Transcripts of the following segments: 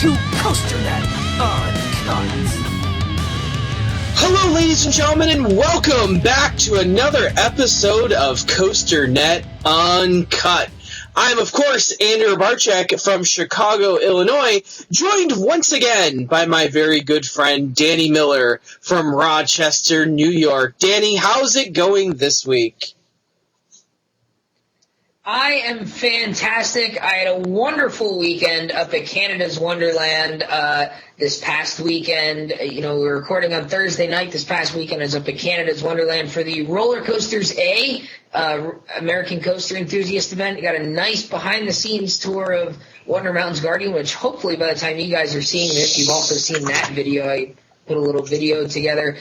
to COASTER-net Uncut. Hello, ladies and gentlemen, and welcome back to another episode of COASTER-net Uncut. I'm, of course, Andrew Barczyk from Chicago, Illinois, joined once again by my very good friend Danny Miller from Rochester, New York. Danny, how's it going this week? I am fantastic. I had a wonderful weekend up at Canada's Wonderland this past weekend. We were recording on Thursday night. This past weekend I was up at Canada's Wonderland for the Roller Coasters American Coaster Enthusiast event. Got a nice behind-the-scenes tour of Wonder Mountain's Guardian, which hopefully by the time you guys are seeing this, you've also seen that video. I put a little video together.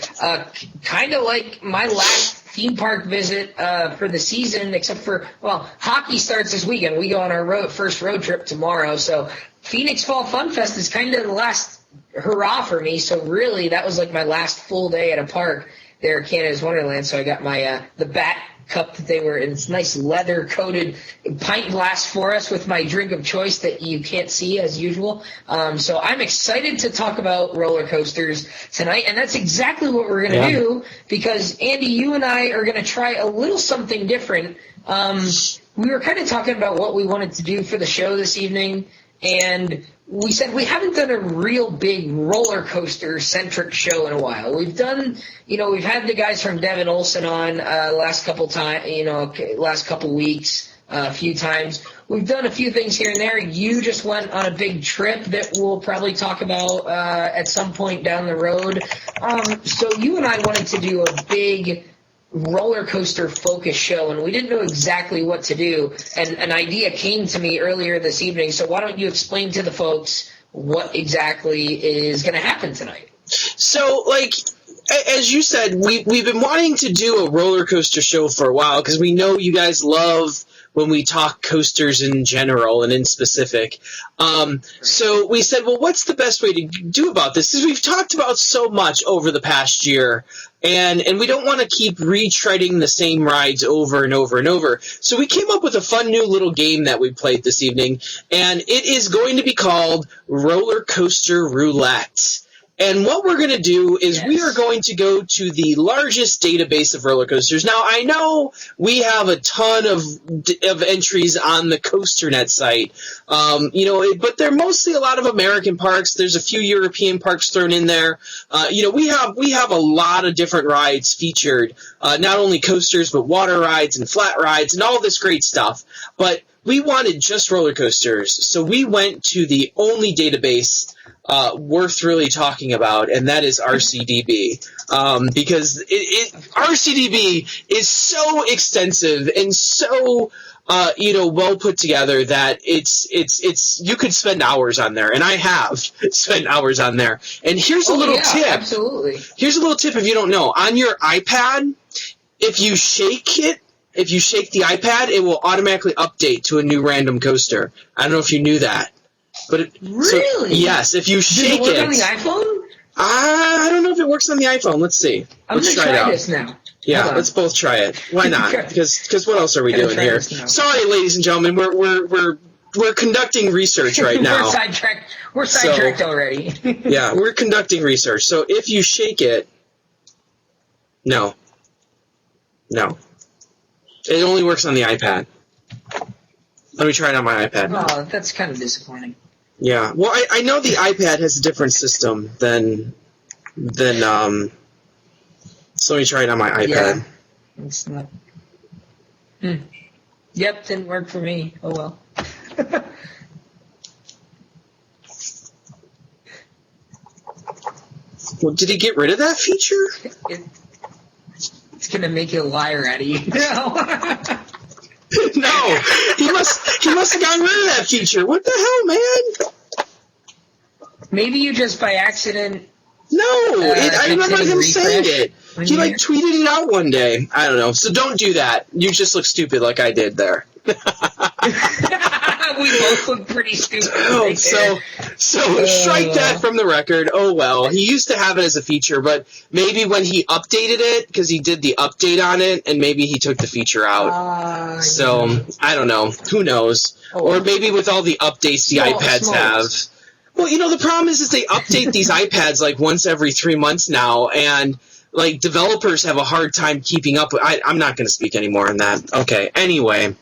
Kind of like my last theme park visit for the season, except for, hockey starts this weekend. We go on our first road trip tomorrow. So Phoenix Fall Fun Fest is kind of the last hurrah for me. So really, that was like my last full day at a park there at Canada's Wonderland. So I got my the Bat Cup that they were in. It's nice leather-coated pint glass for us with my drink of choice that you can't see as usual. So I'm excited to talk about roller coasters tonight, and that's exactly what we're going to do because, Andy, you and I are going to try a little something different. We were kind of talking about what we wanted to do for the show this evening, and we said we haven't done a real big roller coaster centric show in a while. We've done, we've had the guys from Devin Olson on last couple weeks, a few times. We've done a few things here and there. You just went on a big trip that we'll probably talk about at some point down the road. So you and I wanted to do a big roller coaster focus show, and we didn't know exactly what to do, and an idea came to me earlier this evening. So why don't you explain to the folks what exactly is going to happen tonight? So, as you said, we've been wanting to do a roller coaster show for a while because we know you guys love when we talk coasters in general and in specific. So we said, well, what's the best way to do about this? Because we've talked about so much over the past year, and we don't want to keep retreading the same rides over and over and over. So we came up with a fun new little game that we played this evening, and it is going to be called Roller Coaster Roulette. And what we're going to do is we are going to go to the largest database of roller coasters. Now, I know we have a ton of entries on the COASTER-net site, but they're mostly a lot of American parks. There's a few European parks thrown in there. We have a lot of different rides featured, not only coasters, but water rides and flat rides and all this great stuff. But we wanted just roller coasters, so we went to the only database worth really talking about, and that is RCDB, because RCDB is so extensive and so well put together that it's you could spend hours on there, and I have spent hours on there. And here's a little tip. Absolutely. Here's a little tip if you don't know. On your iPad, if you shake the iPad, it will automatically update to a new random coaster. I don't know if you knew that. But really? So, yes, if you shake Does it work on the iPhone? I don't know if it works on the iPhone. Let's see. Let's try this now. Yeah, let's both try it. Why not? Because what else are we doing here? Sorry, ladies and gentlemen, we're conducting research right now. We're sidetracked already. Yeah, we're conducting research. So if you shake it, no, it only works on the iPad. Let me try it on my iPad. Oh, that's kind of disappointing. Yeah, well, I know the iPad has a different system than so let me try it on my iPad. Yeah, it's not. Yep, didn't work for me. Oh well. Well, did he get rid of that feature? It's gonna make you a liar out of you. No, he must have gotten rid of that feature. What the hell, man? Maybe you just by accident. No, I remember him saying it. He tweeted it out one day. I don't know. So don't do that. You just look stupid like I did there. We both look pretty stupid. Oh, so strike that from the record. Oh, well. He used to have it as a feature, but maybe when he updated it, because he did the update on it, and maybe he took the feature out. So, I don't know. Who knows? Or maybe with all the updates the iPads have. Well, the problem is they update these iPads like once every 3 months now, and like developers have a hard time keeping up with. I'm not going to speak anymore on that. Okay. Anyway.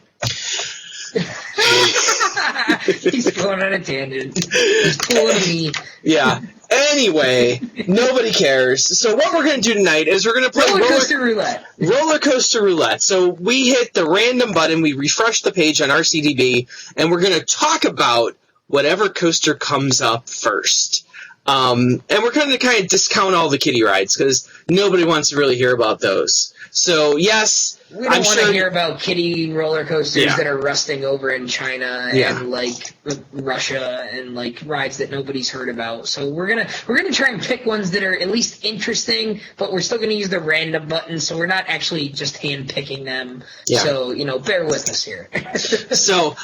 He's going on a tangent. He's pulling me. Yeah. Anyway, nobody cares. So what we're going to do tonight is we're going to play Roller Coaster Roulette. Roller Coaster Roulette. So we hit the random button, we refresh the page on RCDB, and we're going to talk about whatever coaster comes up first. And we're going to kind of discount all the kiddie rides because nobody wants to really hear about those. So, yes, we don't want to hear about kiddie roller coasters that are rusting over in China and like Russia and like rides that nobody's heard about. So we're gonna try and pick ones that are at least interesting, but we're still gonna use the random button, so we're not actually just hand picking them. Yeah. So bear with us here. So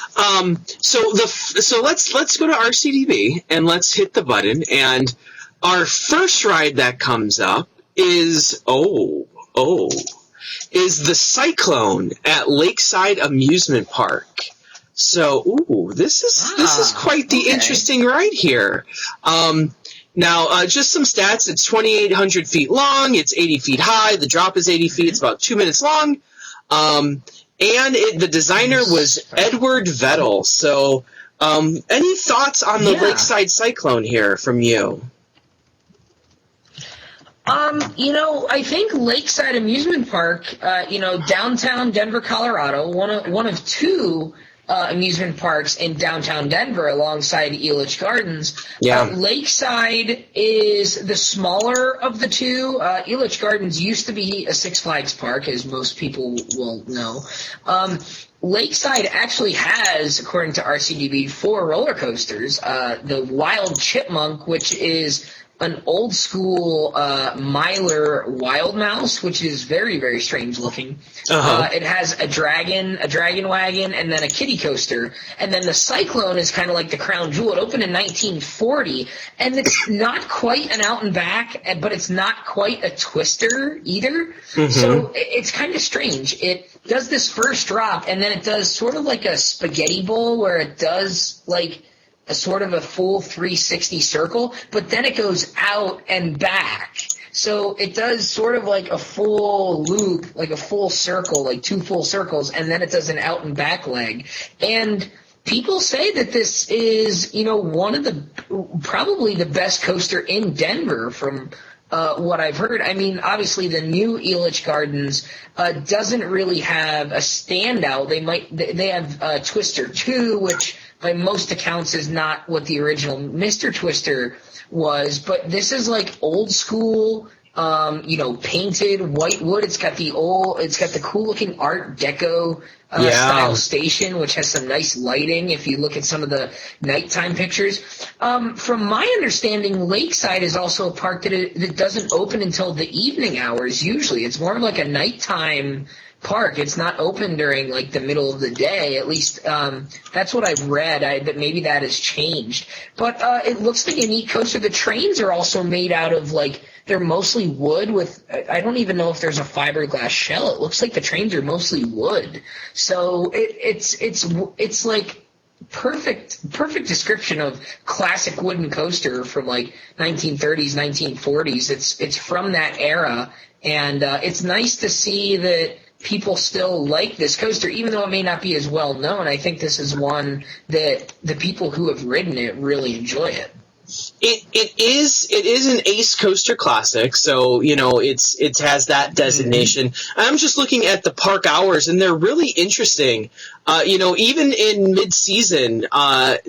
let's go to RCDB and let's hit the button. And our first ride that comes up is the Cyclone at Lakeside Amusement Park. So, this is quite the interesting ride here. Now, just some stats. It's 2,800 feet long. It's 80 feet high. The drop is 80 feet. It's about 2 minutes long. And the designer was Edward Vettel. So, any thoughts on the Lakeside Cyclone here from you? I think Lakeside Amusement Park, downtown Denver, Colorado, one of two amusement parks in downtown Denver alongside Elitch Gardens. Yeah. Lakeside is the smaller of the two. Elitch Gardens used to be a Six Flags park, as most people will know. Lakeside actually has, according to RCDB, 4 roller coasters. The Wild Chipmunk, which is an old school Mylar Wild Mouse, which is very, very strange looking. It has a dragon wagon, and then a kiddie coaster. And then the Cyclone is kind of like the crown jewel. It opened in 1940, and it's not quite an out and back, but it's not quite a twister either. Mm-hmm. So it's kind of strange. It does this first drop, and then it does sort of like a spaghetti bowl where it does like a sort of a full 360 circle, but then it goes out and back. So it does sort of like a full loop, like a full circle, like 2 full circles, and then it does an out and back leg. And people say that this is, one of probably the best coaster in Denver from what I've heard. I mean, obviously the new Elitch Gardens doesn't really have a standout. They have Twister 2, which by most accounts is not what the original Mr. Twister was, but this is like old school, painted white wood. It's got the cool looking Art Deco style station, which has some nice lighting if you look at some of the nighttime pictures. From my understanding, Lakeside is also a park that doesn't open until the evening hours usually. It's more like a nighttime park. It's not open during like the middle of the day. At least that's what I've read. But maybe that has changed. But it looks like a neat coaster. The trains are also made out of they're mostly wood with. I don't even know if there's a fiberglass shell. It looks like the trains are mostly wood. So it's like perfect description of classic wooden coaster from like 1930s, 1940s. It's from that era, and it's nice to see that people still like this coaster, even though it may not be as well known. I think this is one that the people who have ridden it really enjoy it. It is an Ace Coaster Classic, so it has that designation. Mm-hmm. I'm just looking at the park hours, and they're really interesting. Even in mid-season,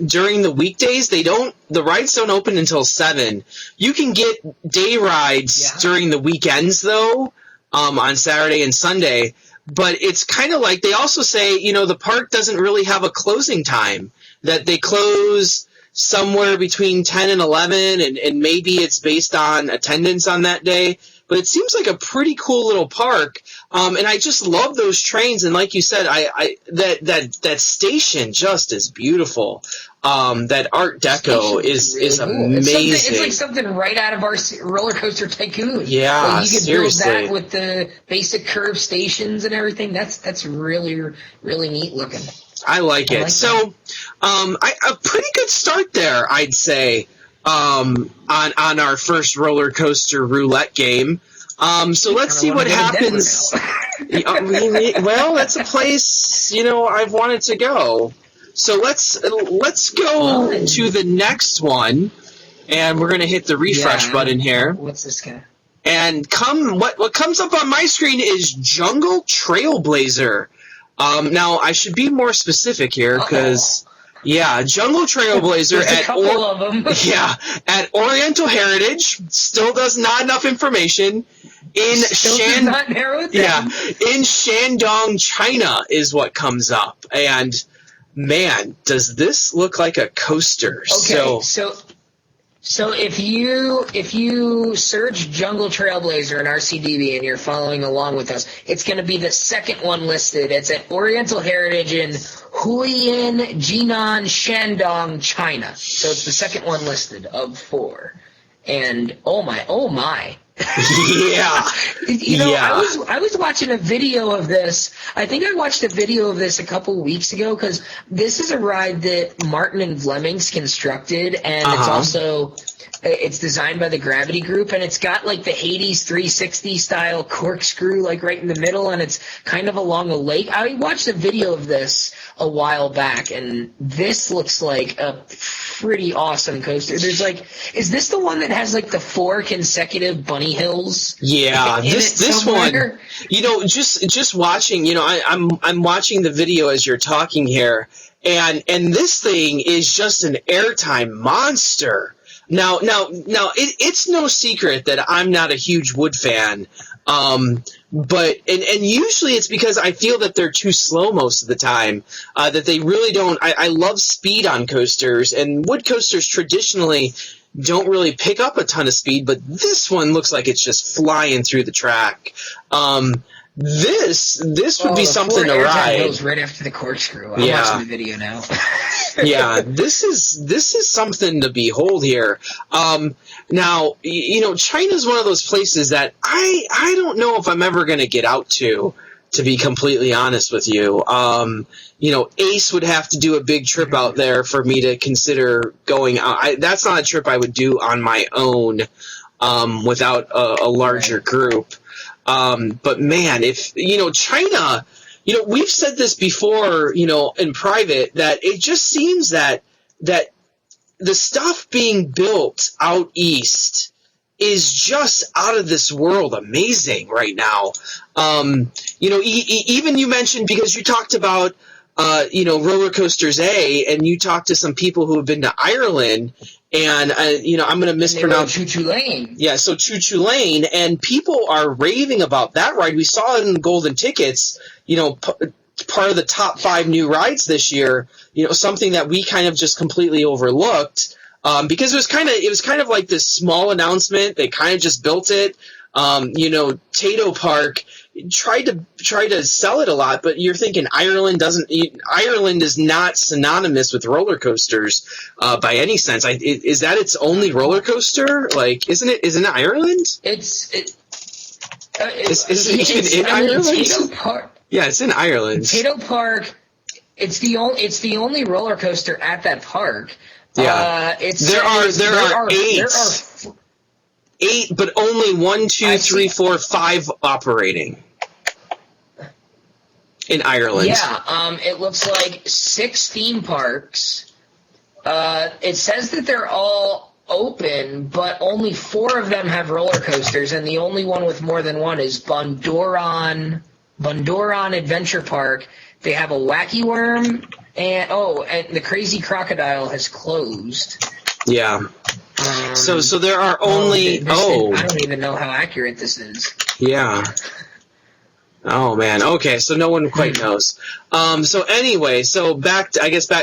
during the weekdays, the rides don't open until 7. You can get day rides during the weekends, though. On Saturday and Sunday, but it's kind of like they also say, the park doesn't really have a closing time, that they close somewhere between 10 and 11, and maybe it's based on attendance on that day, but it seems like a pretty cool little park. And I just love those trains, and like you said, that station just is beautiful. That Art Deco is amazing. It's like something right out of our Roller Coaster Tycoon. Yeah, you could seriously. build that with the basic curved stations and everything. That's really, really neat looking. I like it. So, a pretty good start there, I'd say, on our first roller coaster roulette game. So let's see what happens. Well, that's a place I've wanted to go. So let's go to the next one, and we're gonna hit the refresh button here. What's this guy? And what comes up on my screen is Jungle Trailblazer. Now I should be more specific here because Jungle Trailblazer at Oriental Heritage still does not enough information. In Shandong, China is what comes up. And man, does this look like a coaster? Okay, so if you search Jungle Trailblazer in RCDB and you're following along with us, it's going to be the second one listed. It's at Oriental Heritage in Hualien, Jinan, Shandong, China. So it's the second one listed of 4. And oh my. Yeah. I was watching a video of this. I think I watched a video of this a couple weeks ago because this is a ride that Martin and Fleming's constructed, and it's designed by the Gravity Group, and it's got like the Hades 360 style corkscrew like right in the middle, and it's kind of along a lake. I watched a video of this a while back, and this looks like a pretty awesome coaster. Is this the one that has like the 4 consecutive bunny hills? Yeah, this one. Just watching. I'm watching the video as you're talking here, and this thing is just an airtime monster. Now, it's no secret that I'm not a huge Wood fan, but usually it's because I feel that they're too slow most of the time. That they really don't. I love speed on coasters, and Wood coasters traditionally don't really pick up a ton of speed, but this one looks like it's just flying through the track. This would be something to ride. Hills right after the corkscrew. I'm watching the video now. Yeah, this is something to behold here. Now, China's one of those places that I don't know if I'm ever going to get out to be completely honest with you. Ace would have to do a big trip out there for me to consider going out. That's not a trip I would do on my own without a larger group. But man, if China, we've said this before, in private, that it just seems that the stuff being built out east is just out of this world amazing right now. Even you mentioned, because you talked about Roller Coasters A, and you talked to some people who have been to Ireland, and I'm going to mispronounce Choo Choo Lane. Yeah, so Choo Choo Lane, and people are raving about that ride. We saw it in Golden Tickets, part of the top 5 new rides this year. Something that we kind of just completely overlooked, because it was kind of like this small announcement. They kind of just built it. Tato Park tried to sell it a lot, but you're thinking Ireland is not synonymous with roller coasters by any sense. Is that its only roller coaster? Like, isn't it Ireland? Is it even in Ireland? Tato Park. Yeah, it's in Ireland. Tato Park. It's the only roller coaster at that park. Yeah, there are 8. 8, but only 1, 2, 3, 4, 5 operating in Ireland. Yeah, it looks like 6 theme parks. It says that they're all open, but only 4 of them have roller coasters, and the only one with more than one is Bundoran Adventure Park. They have a Wacky Worm, and the Crazy Crocodile has closed. Yeah. So there are only I don't even know how accurate this is. Yeah. Oh man. Okay, so no one quite knows. So anyway, so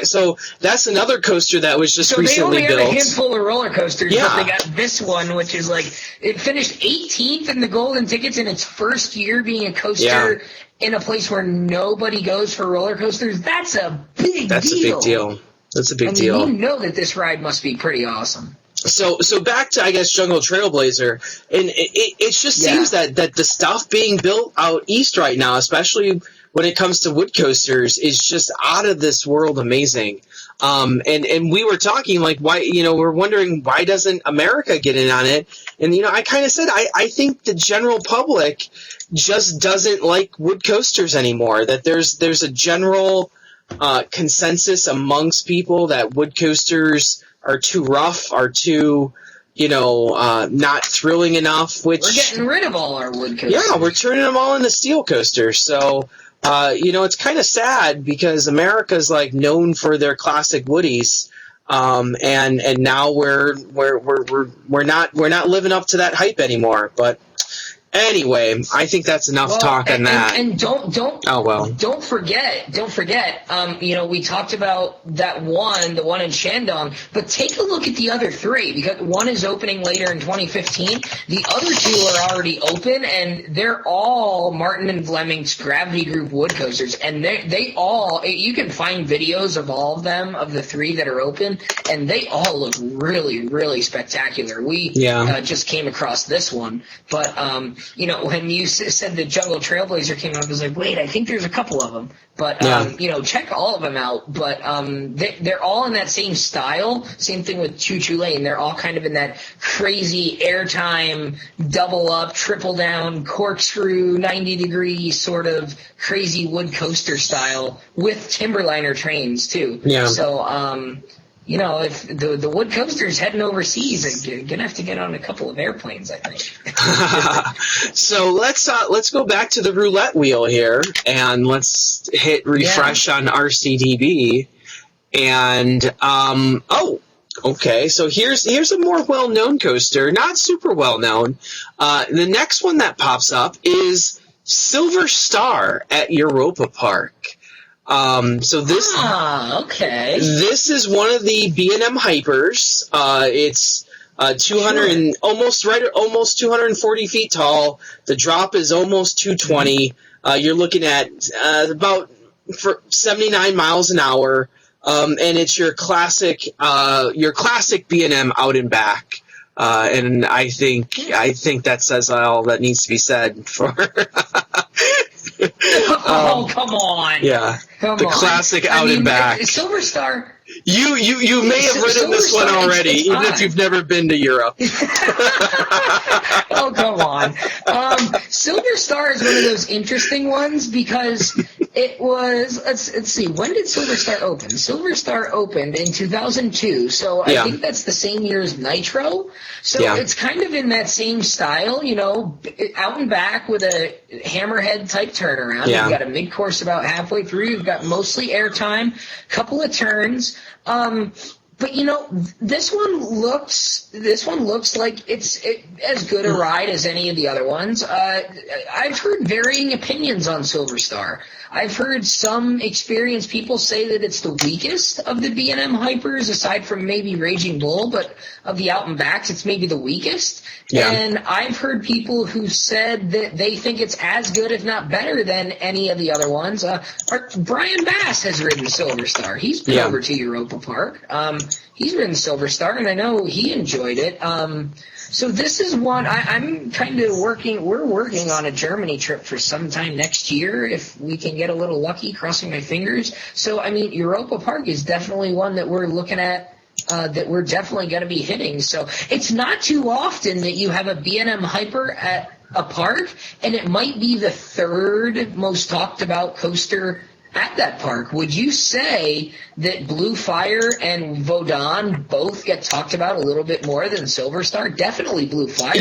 so that's another coaster that was just recently built. So they only have a handful of roller coasters, yeah. But they got this one, which is like, it finished 18th in the Golden Tickets in its first year being a coaster in a place where nobody goes for roller coasters. That's a big deal. That's a big deal. You know that this ride must be pretty awesome. So back to, I guess, Jungle Trailblazer, and it just seems that the stuff being built out east right now, especially when it comes to wood coasters is just out of this world amazing. And we were talking like, why, we're wondering why doesn't America get in on it? And, I kind of said, I think the general public just doesn't like wood coasters anymore, that there's a general consensus amongst people that wood coasters are too rough, are too, not thrilling enough, which we're getting rid of all our wood coasters. Yeah, we're turning them all into steel coasters. So, it's kind of sad because America's like known for their classic woodies. And now we're not living up to that hype anymore, but anyway, I think that's enough talk on that. And don't forget. We talked about the one in Shandong, but take a look at the other three, because one is opening later in 2015. The other two are already open, and they're all Martin and Fleming's Gravity Group wood coasters, and they all, you can find videos of all of them, of the three that are open, and they all look really, really spectacular. We just came across this one, but when you said the Jungle Trailblazer came out, I was like, wait, I think there's a couple of them. But, check all of them out. But they're all in that same style. Same thing with Choo Choo Lane. They're all kind of in that crazy airtime, double up, triple down, corkscrew, 90-degree sort of crazy wood coaster style with Timberliner trains, too. Yeah. So, if the wood coaster's heading overseas, they're going to have to get on a couple of airplanes, I think. So let's go back to the roulette wheel here, and let's hit refresh on RCDB. And, okay, so here's a more well-known coaster, not super well-known. The next one that pops up is Silver Star at Europa Park. So this, this is one of the B&M hypers. It's almost 240 feet tall. The drop is almost 220. You're looking at about 79 miles an hour. And it's your classic B&M out and back. And I think that says all that needs to be said for. Come on. Yeah. Come the on. classic out and back. Silver Star. You may have ridden this one already, even if you've never been to Europe. Oh, come on. Silver Star is one of those interesting ones because it was, let's see, when did Silver Star open? Silver Star opened in 2002, so I think that's the same year as Nitro. So it's kind of in that same style, out and back with a hammerhead type turnaround. Yeah. You've got a mid-course about halfway through. You've got mostly airtime, couple of turns. But this one looks like it's as good a ride as any of the other ones. I've heard varying opinions on Silver Star. I've heard some experienced people say that it's the weakest of the B&M hypers, aside from maybe Raging Bull, but of the out and backs, it's maybe the weakest. Yeah. And I've heard people who said that they think it's as good, if not better, than any of the other ones. Brian Bass has ridden Silver Star. He's been over to Europa Park. He's ridden Silver Star, and I know he enjoyed it. So this is one I'm kind of we're working on a Germany trip for sometime next year if we can get a little lucky, crossing my fingers. So, Europa Park is definitely one that we're looking at, that we're definitely going to be hitting. So it's not too often that you have a B&M hyper at a park, and it might be the third most talked about coaster at that park. Would you say that Blue Fire and Vaudan both get talked about a little bit more than Silver Star? Definitely Blue Fire.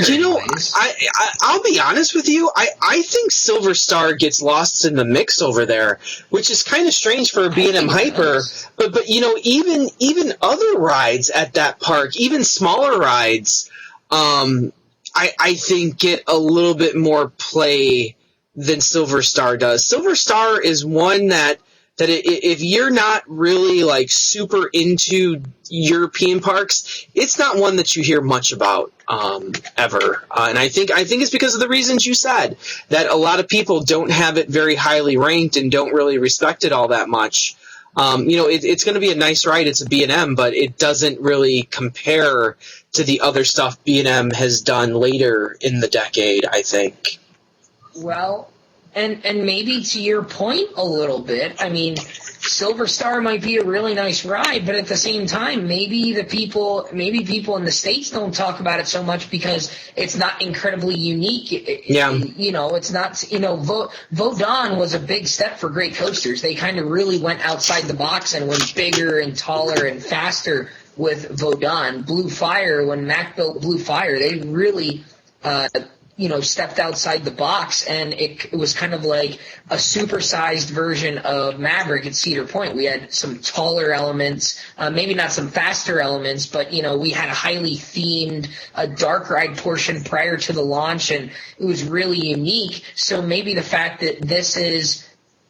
I'll be honest with you. I think Silver Star gets lost in the mix over there, which is kind of strange for a B&M hyper. But even other rides at that park, even smaller rides, I think get a little bit more play than Silver Star does. Silver Star is one that if you're not really like super into European parks, it's not one that you hear much about ever. And I think it's because of the reasons you said, that a lot of people don't have it very highly ranked and don't really respect it all that much. It's going to be a nice ride. It's a B&M, but it doesn't really compare to the other stuff B&M has done later in the decade, I think. Well, And maybe to your point a little bit, I mean, Silver Star might be a really nice ride, but at the same time, maybe people in the States don't talk about it so much because it's not incredibly unique. It's not, Vaudin was a big step for great coasters. They kind of really went outside the box and went bigger and taller and faster with Vaudin. Blue Fire, when Mack built Blue Fire, they really, stepped outside the box, and it was kind of like a supersized version of Maverick at Cedar Point. We had some taller elements, maybe not some faster elements, but, we had a highly themed dark ride portion prior to the launch, and it was really unique. So maybe the fact that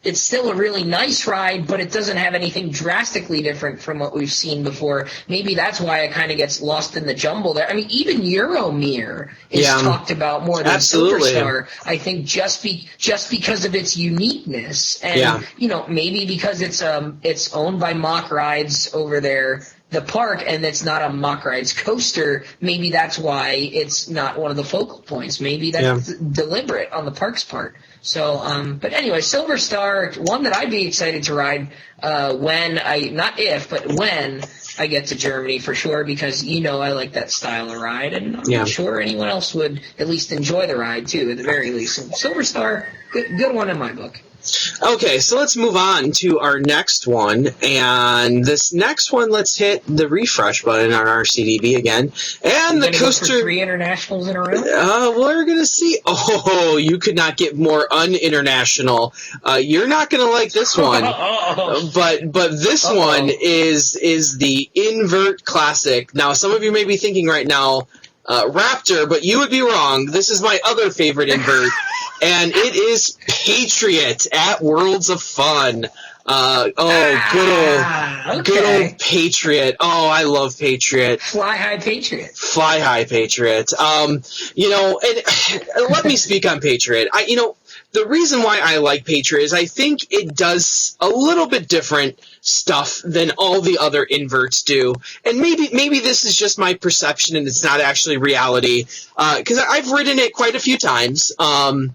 it's still a really nice ride, but it doesn't have anything drastically different from what we've seen before. Maybe that's why it kind of gets lost in the jumble there. I mean, even Euromir is talked about more than Silver Star, I think, just because of its uniqueness. And, maybe because it's owned by Mock Rides over there, the park, and it's not a Mock Rides coaster. Maybe that's why it's not one of the focal points. Maybe that's deliberate on the park's part. So, but anyway, Silver Star, one that I'd be excited to ride when I get to Germany for sure, because I like that style of ride, and I'm sure anyone else would at least enjoy the ride too, at the very least. So Silver Star, good one in my book. Okay, so let's move on to our next one, and this next one, let's hit the refresh button on our CDB again, and the coaster. Go for 3 internationals in a row. We're gonna see. Oh, you could not get more un-international. You're not gonna like this one, but this one is the Invert Classic. Now, some of you may be thinking right now, Raptor, but you would be wrong. This is my other favorite invert. And it is Patriot at Worlds of Fun. Good old Patriot. Oh, I love Patriot. Fly high Patriot. Fly high Patriot. And let me speak on Patriot. The reason why I like Patriot is I think it does a little bit different stuff than all the other inverts do. And maybe this is just my perception and it's not actually reality. Because I've ridden it quite a few times. I've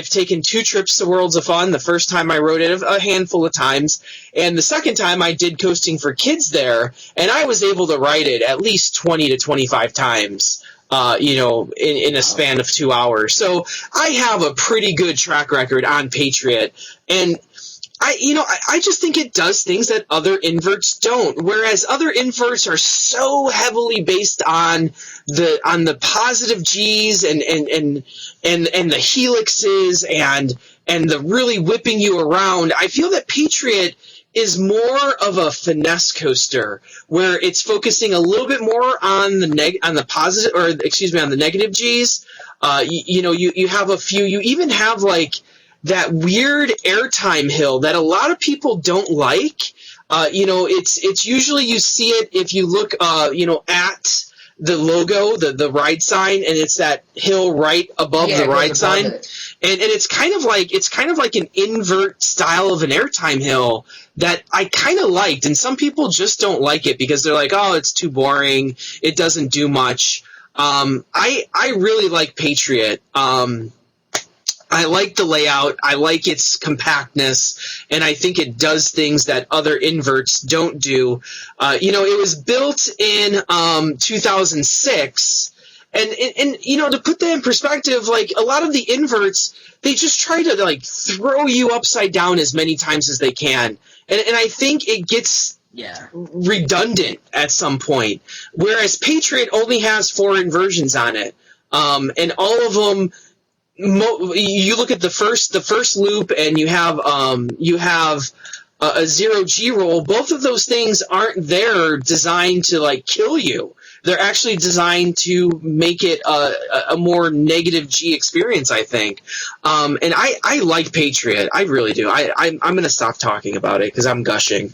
taken 2 trips to Worlds of Fun. The first time I rode it a handful of times. And the second time I did coasting for kids there. And I was able to ride it at least 20 to 25 times. In a span of 2 hours. So I have a pretty good track record on Patriot. And I just think it does things that other inverts don't. Whereas other inverts are so heavily based on the positive G's and the helixes and the really whipping you around. I feel that Patriot is more of a finesse coaster where it's focusing a little bit more on the negative G's. You have a few. You even have like that weird airtime hill that a lot of people don't like. It's usually you see it if you look at the logo, the ride sign, and it's that hill right above the ride sign. And it's kind of like an invert style of an airtime hill that I kind of liked, and some people just don't like it because they're like, oh, it's too boring, it doesn't do much. I really like Patriot. I like the layout, I like its compactness, and I think it does things that other inverts don't do. It was built in 2006. And to put that in perspective, like a lot of the inverts, they just try to like throw you upside down as many times as they can. And I think it gets redundant at some point. Whereas Patriot only has 4 inversions on it. And all of them, you look at the first loop and you have a 0G roll. Both of those things aren't there designed to like kill you. They're actually designed to make it a more negative G experience, I think. And I like Patriot. I really do. I'm going to stop talking about it because I'm gushing.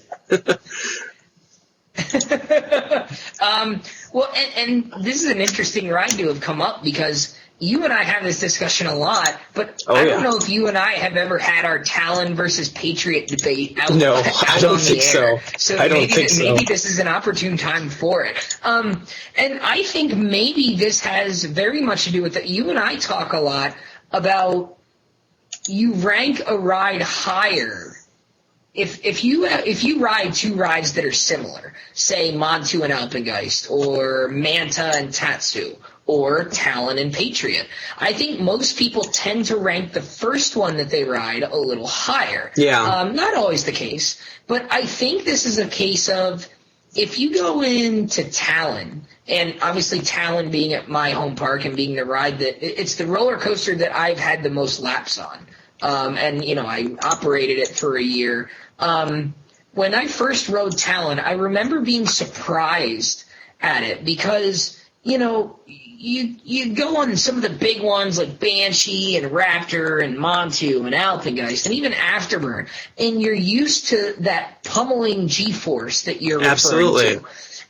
Well, and this is an interesting ride to have come up because you and I have this discussion a lot, but I don't know if you and I have ever had our Talon versus Patriot debate out. No, I don't think so. So maybe this is an opportune time for it. And I think maybe this has very much to do with that. You and I talk a lot about you rank a ride higher. If you ride two rides that are similar, say Montu and Alpengeist, or Manta and Tatsu, or Talon and Patriot, I think most people tend to rank the first one that they ride a little higher. Yeah. Not always the case, but I think this is a case of, if you go into Talon, and obviously Talon being at my home park and being the ride it's the roller coaster that I've had the most laps on. And, I operated it for a year. When I first rode Talon, I remember being surprised at it because, you go on some of the big ones like Banshee and Raptor and Montu and Alpengeist and even Afterburn, and you're used to that pummeling G-force that you're referring to.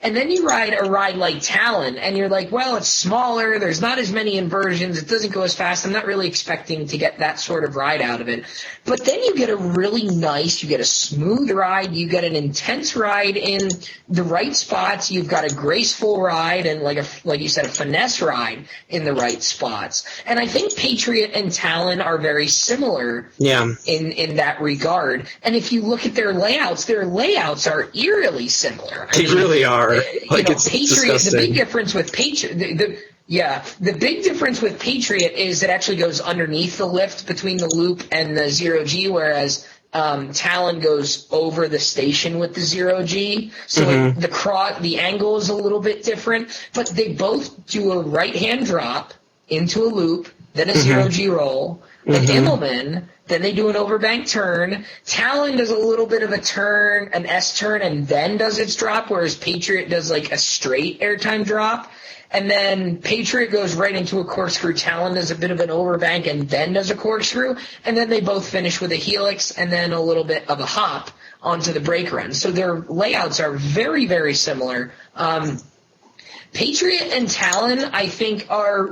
And then you ride a ride like Talon, and you're like, well, it's smaller, there's not as many inversions, it doesn't go as fast, I'm not really expecting to get that sort of ride out of it. But then you get a really nice, you get a smooth ride, you get an intense ride in the right spots, you've got a graceful ride, and like you said, a finesse ride in the right spots. And I think Patriot and Talon are very similar in that regard. And if you look at their layouts are eerily similar. They really are. It's Patriot. Disgusting. The big difference with Patriot, the big difference with Patriot is it actually goes underneath the lift between the loop and the 0G, whereas Talon goes over the station with the 0G. So the angle is a little bit different, but they both do a right-hand drop into a loop, then a 0G roll. The Immelman, then they do an overbank turn. Talon does a little bit of a turn, an S turn, and then does its drop, whereas Patriot does like a straight airtime drop. And then Patriot goes right into a corkscrew. Talon does a bit of an overbank and then does a corkscrew. And then they both finish with a helix and then a little bit of a hop onto the brake run. So their layouts are very, very similar. Patriot and Talon, I think, are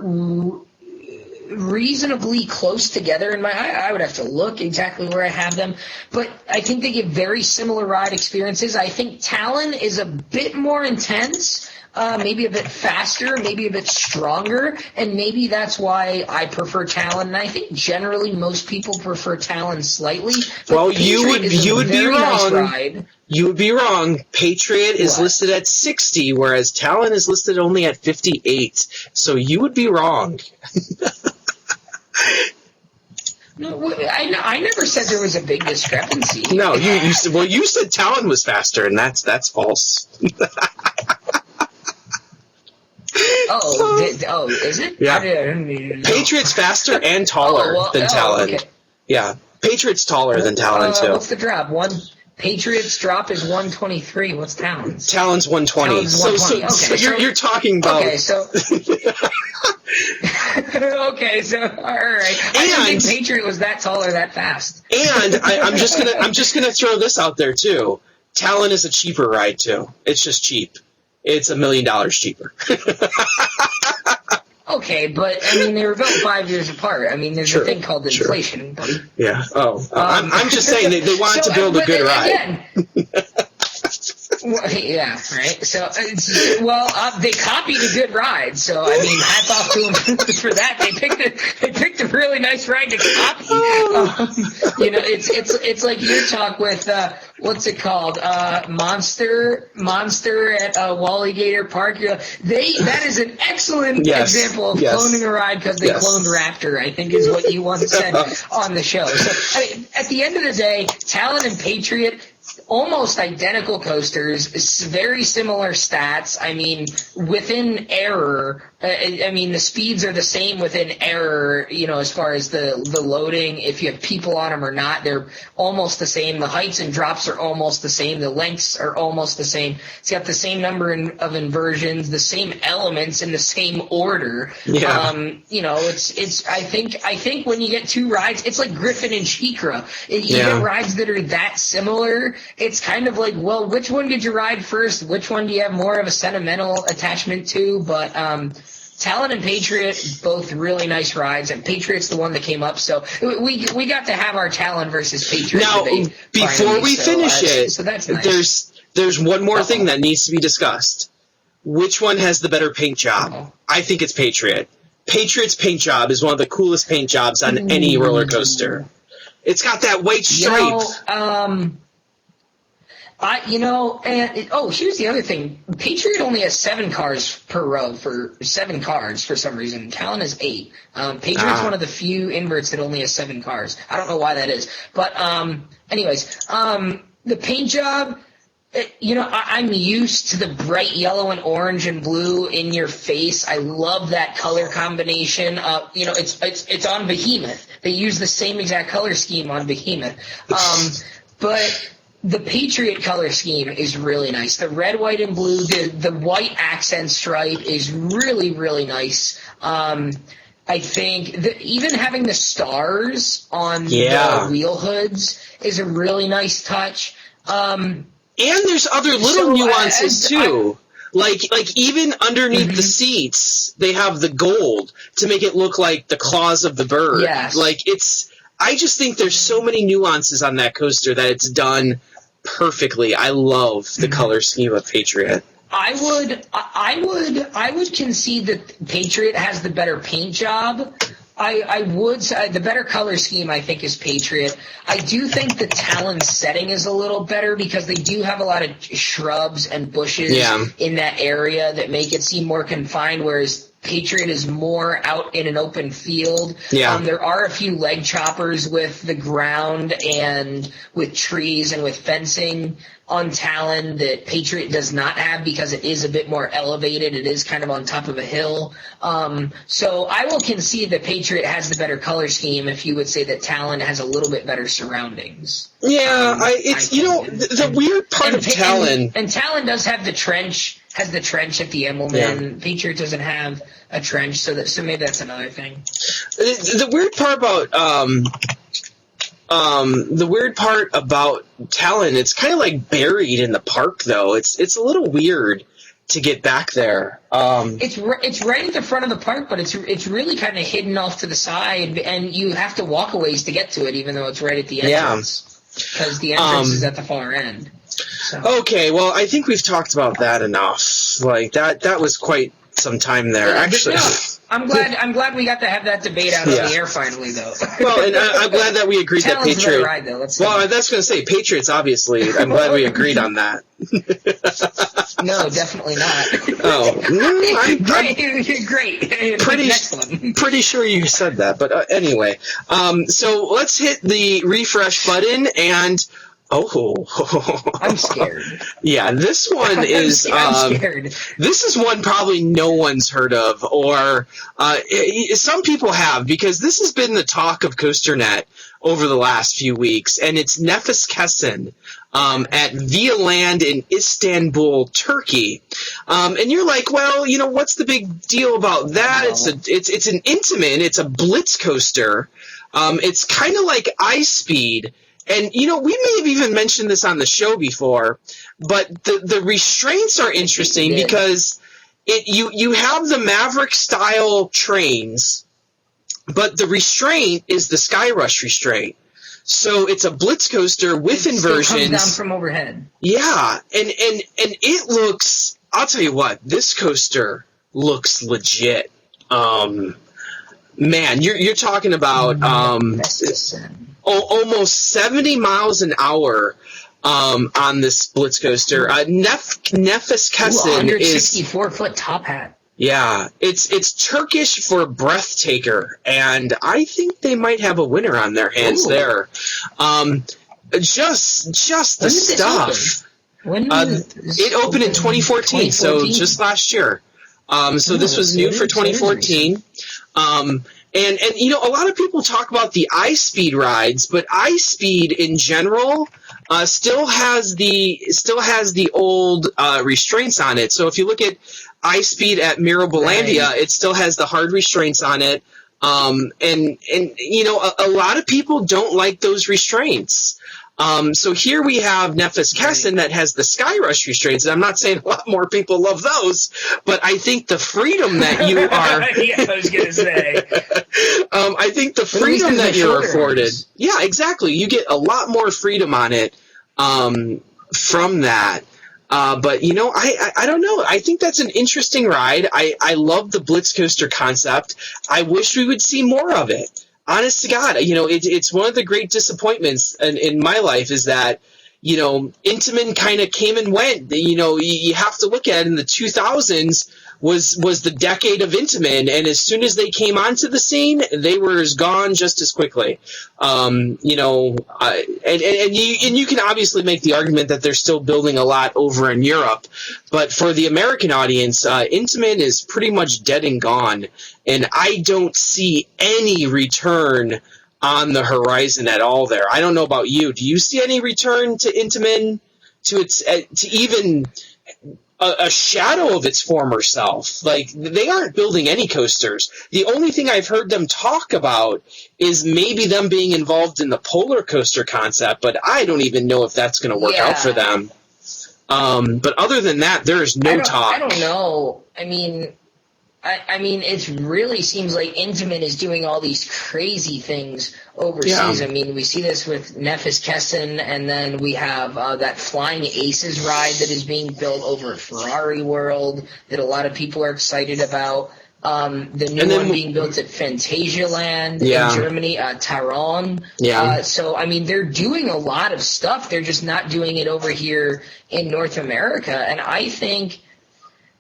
reasonably close together in I would have to look exactly where I have them, but I think they give very similar ride experiences. I think Talon is a bit more intense, maybe a bit faster, maybe a bit stronger, and maybe that's why I prefer Talon. And I think generally most people prefer Talon slightly. Well, you would be wrong. Nice ride. You would be wrong. Patriot is listed at 60, whereas Talon is listed only at 58. So you would be wrong. No, I never said there was a big discrepancy. No, you said Talon was faster, and that's false. Is it? Yeah. I didn't know. Patriot's faster and taller than Talon. Okay. Yeah, Patriot's taller than Talon too. What's the drop? Patriot's drop is 123. What's Talon's? Talon's 120. Talon's 120. So you're talking about. Okay, so. Okay, so all right. I didn't think Patriot was that tall or that fast. And I'm just gonna throw this out there too. Talon is a cheaper ride too. It's just cheap. It's $1 million cheaper. Okay, but I mean they were built 5 years apart. I mean there's a thing called inflation, buddy. Yeah. Oh, I'm just saying they wanted to build a good ride. Well, yeah, right. So, they copied a good ride. So, I mean, hats off to them for that. They picked a really nice ride to copy. It's like your talk with what's it called? Monster at Wally Gator Park. That is an excellent example of cloning a ride because they cloned Raptor, I think is what you once said on the show. So, I mean, at the end of the day, Talon and Patriot, almost identical coasters, very similar stats. I mean, within error, the speeds are the same within error, as far as the loading. If you have people on them or not, they're almost the same. The heights and drops are almost the same. The lengths are almost the same. It's got the same number of inversions, the same elements in the same order. Yeah. I think when you get two rides, it's like Griffin and Shikra. You get rides that are that similar. It's kind of like, well, which one did you ride first? Which one do you have more of a sentimental attachment to? But Talon and Patriot, both really nice rides, and Patriot's the one that came up. So we got to have our Talon versus Patriot now, debate. Before we finish it, so that's nice. There's one more thing that needs to be discussed. Which one has the better paint job? I think it's Patriot. Patriot's paint job is one of the coolest paint jobs on any roller coaster. It's got that white stripe. Here's the other thing. Patriot only has 7 cars per row for 7 cars for some reason. Talon has 8. Patriot's one of the few inverts that only has 7 cars. I don't know why that is. But the paint job, I'm used to the bright yellow and orange and blue in your face. I love that color combination. It's on Behemoth. They use the same exact color scheme on Behemoth. But the Patriot color scheme is really nice. The red, white, and blue, the white accent stripe is really, really nice. I think even having the stars on the wheel hoods is a really nice touch. And there's other little nuances too. Like even underneath the seats, they have the gold to make it look like the claws of the bird. Yes. I just think there's so many nuances on that coaster that it's done perfectly. I love the color scheme of Patriot. I would concede that Patriot has the better paint job. I would say the better color scheme, I think, is Patriot. I do think the Talon setting is a little better because they do have a lot of shrubs and bushes in that area that make it seem more confined, whereas Patriot is more out in an open field. There are a few leg choppers with the ground and with trees and with fencing on Talon that Patriot does not have because it is a bit more elevated. It is kind of on top of a hill. So I will concede that Patriot has the better color scheme if you would say that Talon has a little bit better surroundings. The weird part of Talon... And Talon does have the trench... Has the trench at the emblem, and Patriot doesn't have a trench, so maybe that's another thing. The weird part about Talon, it's kind of like buried in the park, though. It's a little weird to get back there. It's right at the front of the park, but it's really kind of hidden off to the side, and you have to walk a ways to get to it, even though it's right at the entrance. Because the entrance is at the far end. So. Okay, well, I think we've talked about that enough. Like that was quite some time there. Actually, I'm glad we got to have that debate out on the air finally, though. Well, and I'm glad that we agreed that Patriot. Ride, though. That's going to say Patriots. Obviously, I'm glad we agreed on that. No, definitely not. Oh, I'm great. Pretty sure you said that, but anyway. So let's hit the refresh button and. Oh, I'm scared. Yeah, this one is. I'm scared. This is one probably no one's heard of, or some people have, because this has been the talk of COASTER-net over the last few weeks, and it's Nefes Kesin at Via Land in Istanbul, Turkey. And you're like, well, what's the big deal about that? It's an intimate. It's a blitz coaster. It's kind of like Ice Speed. And, we may have even mentioned this on the show before, but the restraints are interesting because you have the Maverick-style trains, but the restraint is the Skyrush restraint. So it's a blitz coaster with inversions. It comes down from overhead. Yeah, and it looks, I'll tell you what, this coaster looks legit. Man, you're talking about almost 70 miles an hour on this blitz coaster. Nefes Kesin is 164-foot top hat. Yeah, it's Turkish for breathtaker, and I think they might have a winner on their hands there. Just the stuff. It opened in 2014, so just last year. So this was new for 2014. And a lot of people talk about the Ice Speed rides, but Ice Speed in general still has the old restraints on it. So if you look at Ice Speed at Mirabolandia, it still has the hard restraints on it. And a lot of people don't like those restraints. So here we have Nefes Kesin that has the Skyrush restraints, and I'm not saying a lot more people love those, but I think the freedom that you are... Yeah, I was going to say. I think the freedom that you're afforded... Yeah, exactly. You get a lot more freedom on it from that. But, I don't know. I think that's an interesting ride. I love the Blitz coaster concept. I wish we would see more of it. Honest to God, it's one of the great disappointments in my life is that, Intamin kind of came and went. You have to look at it in the 2000s was the decade of Intamin, and as soon as they came onto the scene, they were gone just as quickly. And you can obviously make the argument that they're still building a lot over in Europe, but for the American audience, Intamin is pretty much dead and gone, and I don't see any return on the horizon at all there. I don't know about you. Do you see any return to Intamin, to even a shadow of its former self? Like, they aren't building any coasters. The only thing I've heard them talk about is maybe them being involved in the polar coaster concept, but I don't even know if that's going to work out for them. But other than that, there is no talk. I don't know. I mean, it really seems like Intamin is doing all these crazy things overseas. Yeah. I mean, we see this with Nefis Kessin, and then we have that Flying Aces ride that is being built over at Ferrari World that a lot of people are excited about. The new one being built at Phantasialand in Germany, Tyrone. Yeah. So, I mean, they're doing a lot of stuff. They're just not doing it over here in North America. And I think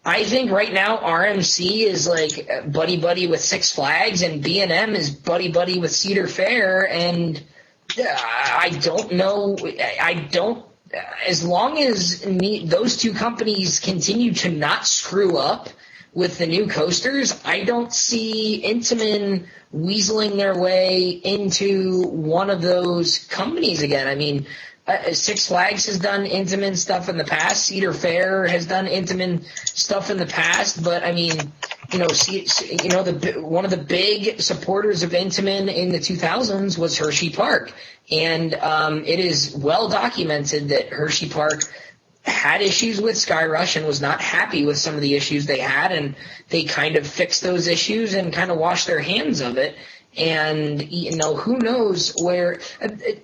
right now RMC is like buddy-buddy with Six Flags, and B&M is buddy-buddy with Cedar Fair, and I don't know. As long as those two companies continue to not screw up with the new coasters, I don't see Intamin weaseling their way into one of those companies again. I mean, Six Flags has done Intamin stuff in the past. Cedar Fair has done Intamin stuff in the past. But I mean, one of the big supporters of Intamin in the 2000s was Hershey Park, and it is well documented that Hershey Park had issues with Skyrush and was not happy with some of the issues they had, and they kind of fixed those issues and kind of washed their hands of it. And, who knows where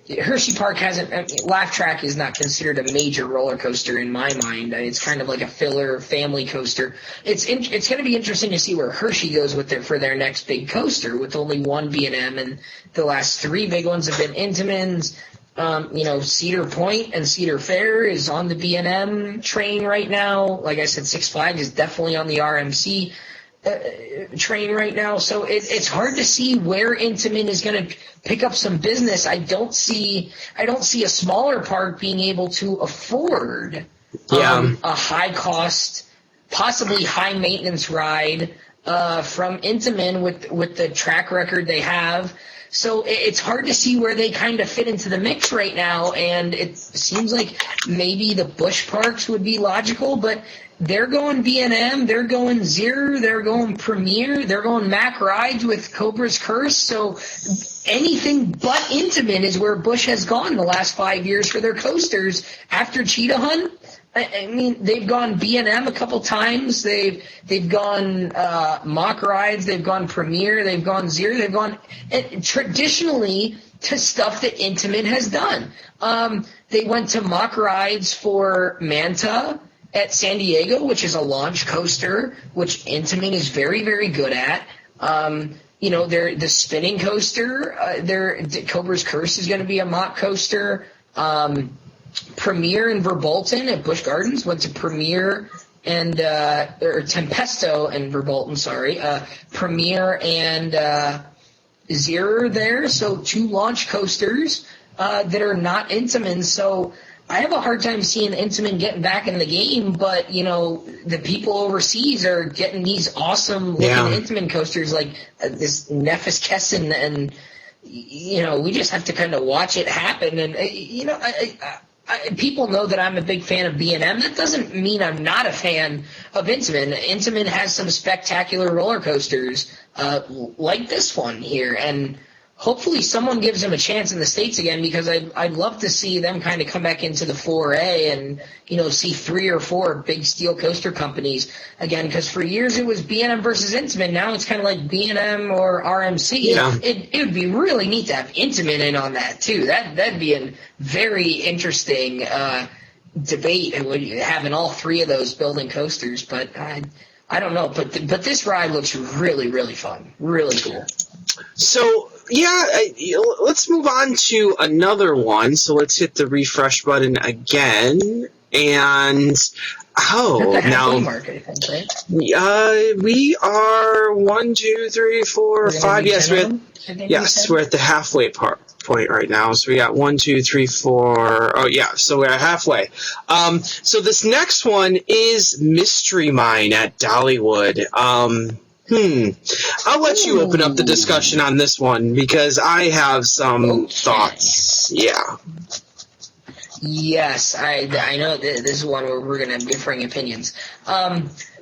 Hershey Park hasn't. Laugh Track is not considered a major roller coaster in my mind. It's kind of like a filler family coaster. It's going to be interesting to see where Hershey goes for their next big coaster, with only one B&M, and the last three big ones have been Intamins. Cedar Point and Cedar Fair is on the B&M train right now. Like I said, Six Flags is definitely on the RMC train right now. So it's hard to see where Intamin is going to pick up some business. I don't see a smaller park being able to afford a high cost, possibly high maintenance ride from Intamin with the track record they have. So it's hard to see where they kind of fit into the mix right now, and it seems like maybe the Busch Parks would be logical, but they're going B&M, they're going Zero, they're going Premier, they're going Mack Rides with Cobra's Curse. So anything but Intamin is where Busch has gone the last 5 years for their coasters after Cheetah Hunt. I mean, they've gone B&M a couple times. They've gone Mock Rides. They've gone Premier. They've gone Zero. They've gone traditionally to stuff that Intamin has done. They went to Mock Rides for Manta at San Diego, which is a launch coaster, which Intamin is very, very good at. They're the spinning coaster. Cobra's Curse is going to be a mock coaster. Premier and Verbolten at Busch Gardens went to Premier and or Tempesto and Verbolten, sorry. Premier and Zero there, so two launch coasters that are not Intamin. So I have a hard time seeing Intamin getting back in the game, but the people overseas are getting these awesome looking Intamin coasters like this Nefis Kessin, and we just have to kind of watch it happen. And people know that I'm a big fan of B&M. That doesn't mean I'm not a fan of Intamin. Intamin has some spectacular roller coasters like this one here, and hopefully someone gives them a chance in the States again, because I'd love to see them kind of come back into the 4A and, see 3 or 4 big steel coaster companies again, because for years it was B&M versus Intamin. Now it's kind of like B&M or RMC. Yeah. It would be really neat to have Intamin in on that too. That'd be a very interesting debate having all three of those building coasters, but I don't know. But this ride looks really, really fun, really cool. So, let's move on to another one. So let's hit the refresh button again. And, now, mark, I think, right? we are 1, 2, 3, 4, 5. Yes, we're at the halfway point right now. So we got 1, 2, 3, 4. Oh, yeah, so we're halfway. So this next one is Mystery Mine at Dollywood. I'll let you open up the discussion on this one because I have some thoughts. Yeah. Yes, I know this is one where we're going to have differing opinions.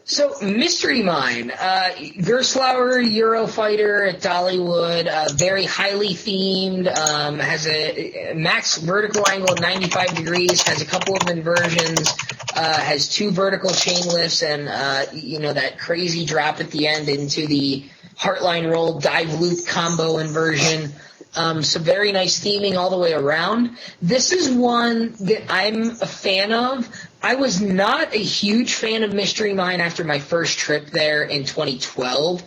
So, Mystery Mine, Gerstlauer Eurofighter at Dollywood, very highly themed, has a max vertical angle of 95 degrees, has a couple of inversions, has 2 vertical chain lifts, and, that crazy drop at the end into the Heartline Roll dive loop combo inversion. So very nice theming all the way around. This is one that I'm a fan of. I was not a huge fan of Mystery Mine after my first trip there in 2012.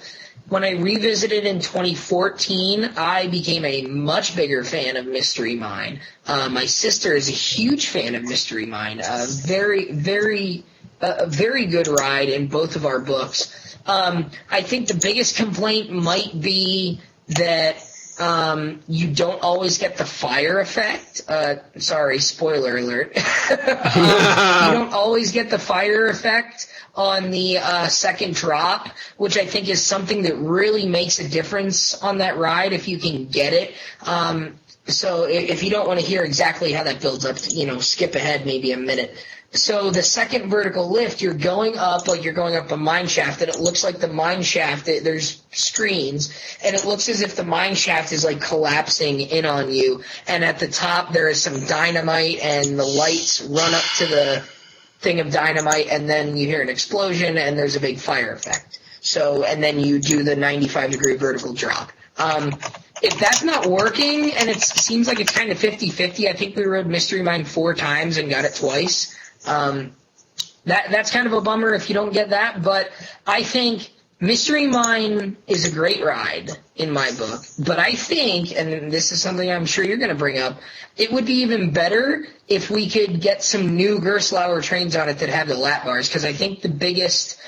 When I revisited in 2014, I became a much bigger fan of Mystery Mine. My sister is a huge fan of Mystery Mine. Very, very, very good ride in both of our books. I think the biggest complaint might be that you don't always get the fire effect. Sorry, spoiler alert. You don't always get the fire effect on the second drop, which I think is something that really makes a difference on that ride if you can get it. So if you don't want to hear exactly how that builds up, skip ahead maybe a minute. So the second vertical lift, you're going up like you're going up a mine shaft, and it looks like the mine shaft, there's screens, and it looks as if the mine shaft is like collapsing in on you. And at the top, there is some dynamite, and the lights run up to the thing of dynamite, and then you hear an explosion, and there's a big fire effect. So, and then you do the 95-degree vertical drop. If that's not working, and it seems like it's kind of 50-50, I think we rode Mystery Mine 4 times and got it twice. That's kind of a bummer if you don't get that, but I think Mystery Mine is a great ride in my book, but I think, and this is something I'm sure you're going to bring up, it would be even better if we could get some new Gerstlauer trains on it that have the lap bars, because I think the biggest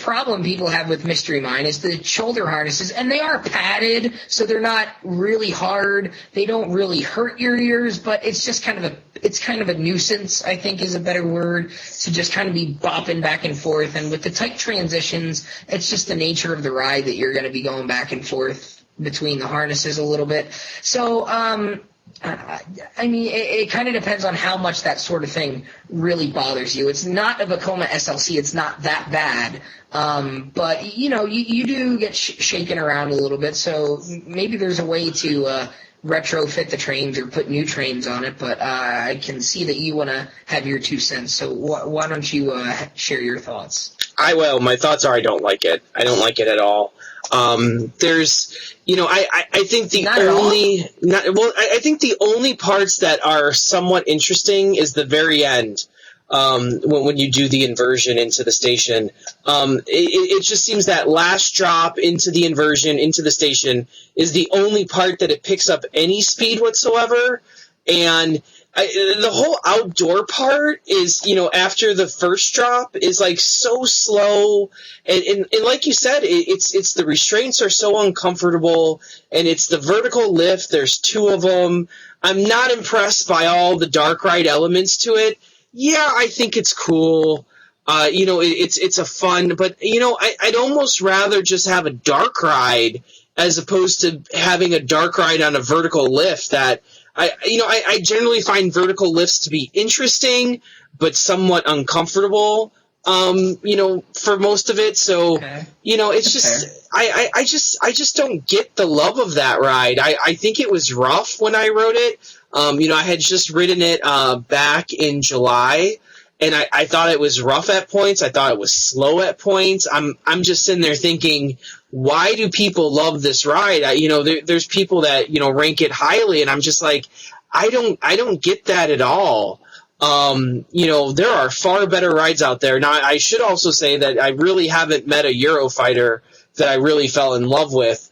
problem people have with Mystery Mine is the shoulder harnesses, and they are padded, so they're not really hard. They don't really hurt your ears, but it's just kind of a nuisance, I think is a better word, to just kind of be bopping back and forth. And with the tight transitions, it's just the nature of the ride that you're going to be going back and forth between the harnesses a little bit. So, it kind of depends on how much that sort of thing really bothers you. It's not a Vekoma SLC. It's not that bad. But, you do get shaken around a little bit. So maybe there's a way to retrofit the trains or put new trains on it. But I can see that you want to have your 2 cents. So why don't you share your thoughts? I will. My thoughts are I don't like it. I don't like it at all. I think I think the only parts that are somewhat interesting is the very end. When you do the inversion into the station, it just seems that last drop into the inversion into the station is the only part that it picks up any speed whatsoever. And the whole outdoor part is, after the first drop is like so slow, and like you said, it's the restraints are so uncomfortable, and it's the vertical lift. There's 2 of them. I'm not impressed by all the dark ride elements to it. Yeah, I think it's cool. It's a fun, but I'd almost rather just have a dark ride as opposed to having a dark ride on a vertical lift that. I generally find vertical lifts to be interesting, but somewhat uncomfortable, for most of it. So, okay. It's just, I just don't get the love of that ride. I think it was rough when I rode it. I had just ridden it, back in July, and I thought it was rough at points. I thought it was slow at points. I'm just sitting there thinking, why do people love this ride? There's people that, rank it highly, and I'm just like, I don't get that at all. There are far better rides out there. Now, I should also say that I really haven't met a Eurofighter that I really fell in love with.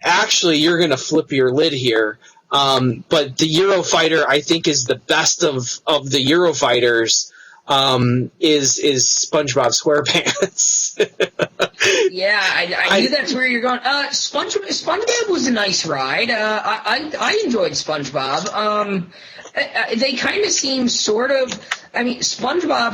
Actually, you're going to flip your lid here. But the Eurofighter, I think, is the best of the Eurofighters. Is SpongeBob SquarePants. Yeah, I knew that's where you're going. SpongeBob was a nice ride. I enjoyed SpongeBob. They kind of seem SpongeBob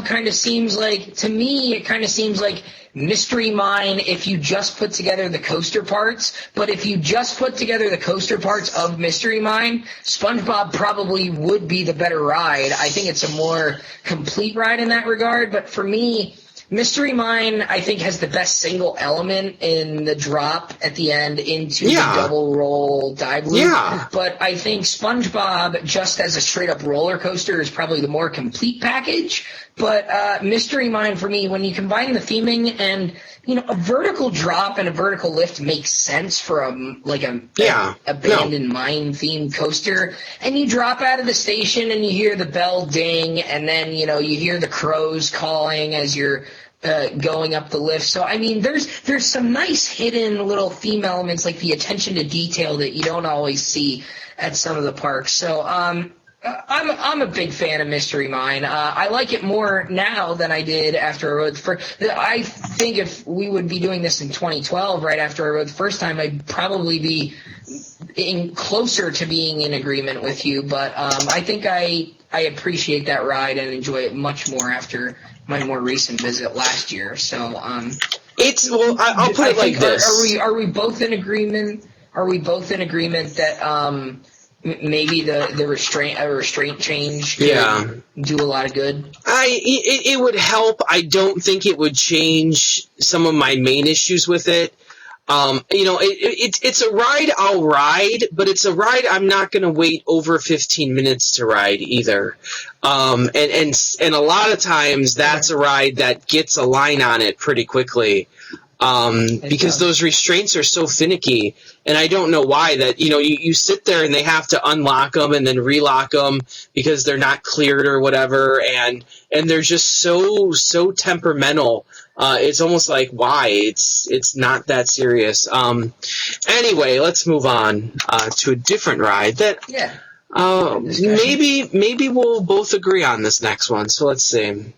kind of seems like, to me, it kind of seems like Mystery Mine if you just put together the coaster parts. But if you just put together the coaster parts of Mystery Mine, SpongeBob probably would be the better ride. I think it's a more complete ride in that regard. But for me, Mystery Mine, I think, has the best single element in the drop at the end into the double roll dive loop. Yeah. But I think SpongeBob, just as a straight-up roller coaster, is probably the more complete package. But Mystery Mine, for me, when you combine the theming and, a vertical drop and a vertical lift makes sense for an abandoned mine-themed coaster. And you drop out of the station and you hear the bell ding, and then, you hear the crows calling as you're going up the lift. So, there's some nice hidden little theme elements, like the attention to detail that you don't always see at some of the parks. So, I'm a big fan of Mystery Mine. I like it more now than I did after I rode the first. I think if we would be doing this in 2012, right after I rode the first time, I'd probably be closer to being in agreement with you. But I think I appreciate that ride and enjoy it much more after my more recent visit last year. So I'll put it like this: Are we both in agreement? Are we both in agreement that maybe the restraint change could do a lot of good? It would help. I don't think it would change some of my main issues with it. It's a ride I'll ride, but it's a ride I'm not going to wait over 15 minutes to ride either. And a lot of times that's a ride that gets a line on it pretty quickly. Because those restraints are so finicky, and I don't know why that, you sit there and they have to unlock them and then relock them because they're not cleared or whatever, and they're just so temperamental. It's almost like, why? It's not that serious. Anyway, let's move on to a different ride that maybe we'll both agree on this next one. So let's see.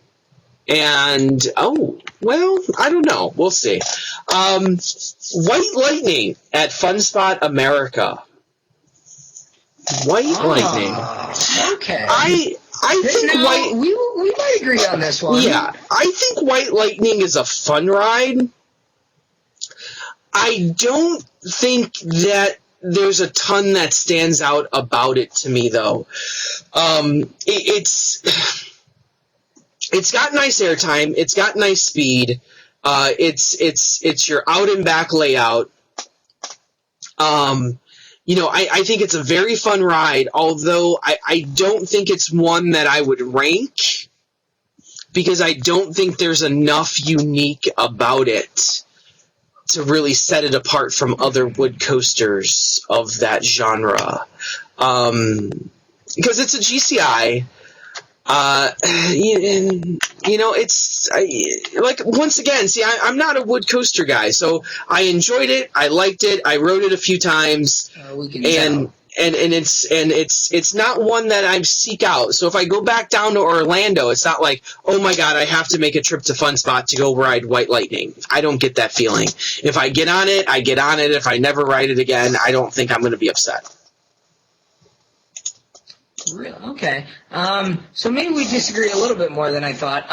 And, I don't know. We'll see. White Lightning at Fun Spot America. White Lightning. Okay. I think we might agree on this one. Yeah, I think White Lightning is a fun ride. I don't think that there's a ton that stands out about it to me, though. It's got nice airtime. It's got nice speed. It's your out and back layout. I think it's a very fun ride, although I don't think it's one that I would rank because I don't think there's enough unique about it to really set it apart from other wood coasters of that genre. Because it's a GCI. Once again, see, I'm not a wood coaster guy, so I enjoyed it. I liked it. I rode it a few times, and it's not one that I seek out. So if I go back down to Orlando, it's not like, oh my God, I have to make a trip to Fun Spot to go ride White Lightning. I don't get that feeling. If I get on it, I get on it. If I never ride it again, I don't think I'm going to be upset. Okay. So maybe we disagree a little bit more than I thought.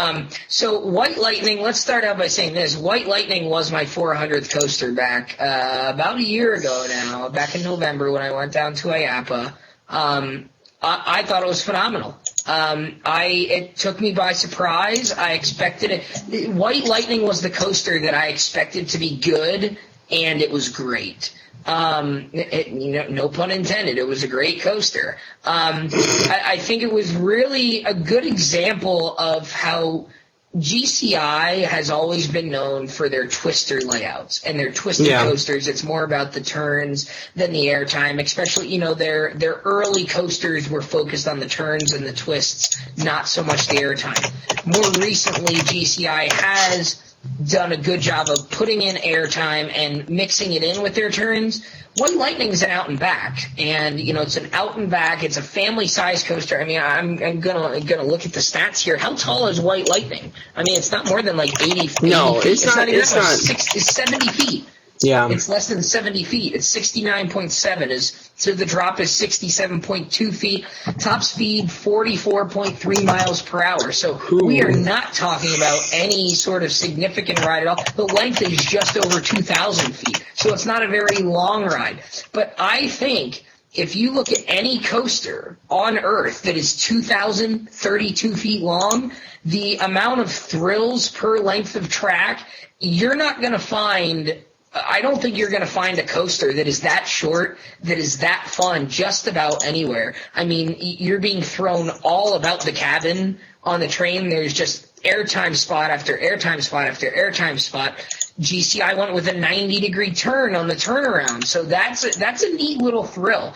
So White Lightning, let's start out by saying this. White Lightning was my 400th coaster back about a year ago now, back in November when I went down to IAPA. I thought it was phenomenal. It took me by surprise. I expected it. White Lightning was the coaster that I expected to be good, and it was great. No pun intended. It was a great coaster. I think it was really a good example of how GCI has always been known for their twister layouts and their twister coasters. It's more about the turns than the airtime, especially, their early coasters were focused on the turns and the twists, not so much the airtime. More recently, GCI has done a good job of putting in airtime and mixing it in with their turns. White Lightning is an out and back, and it's an out and back. It's a family size coaster. I mean, I'm gonna look at the stats here. How tall is White Lightning? I mean, it's not more than like 80 feet. No, it's not. It's not. It's 70 feet. Yeah, it's less than 70 feet. It's 69.7. So the drop is 67.2 feet. Top speed 44.3 miles per hour. So we are not talking about any sort of significant ride at all. The length is just over 2,000 feet. So it's not a very long ride. But I think if you look at any coaster on Earth that is 2,032 feet long, the amount of thrills per length of track, you're not going to find. I don't think you're going to find a coaster that is that short, that is that fun just about anywhere. I mean, you're being thrown all about the cabin on the train. There's just airtime spot after airtime spot after airtime spot. GCI went with a 90-degree turn on the turnaround, so that's a neat little thrill.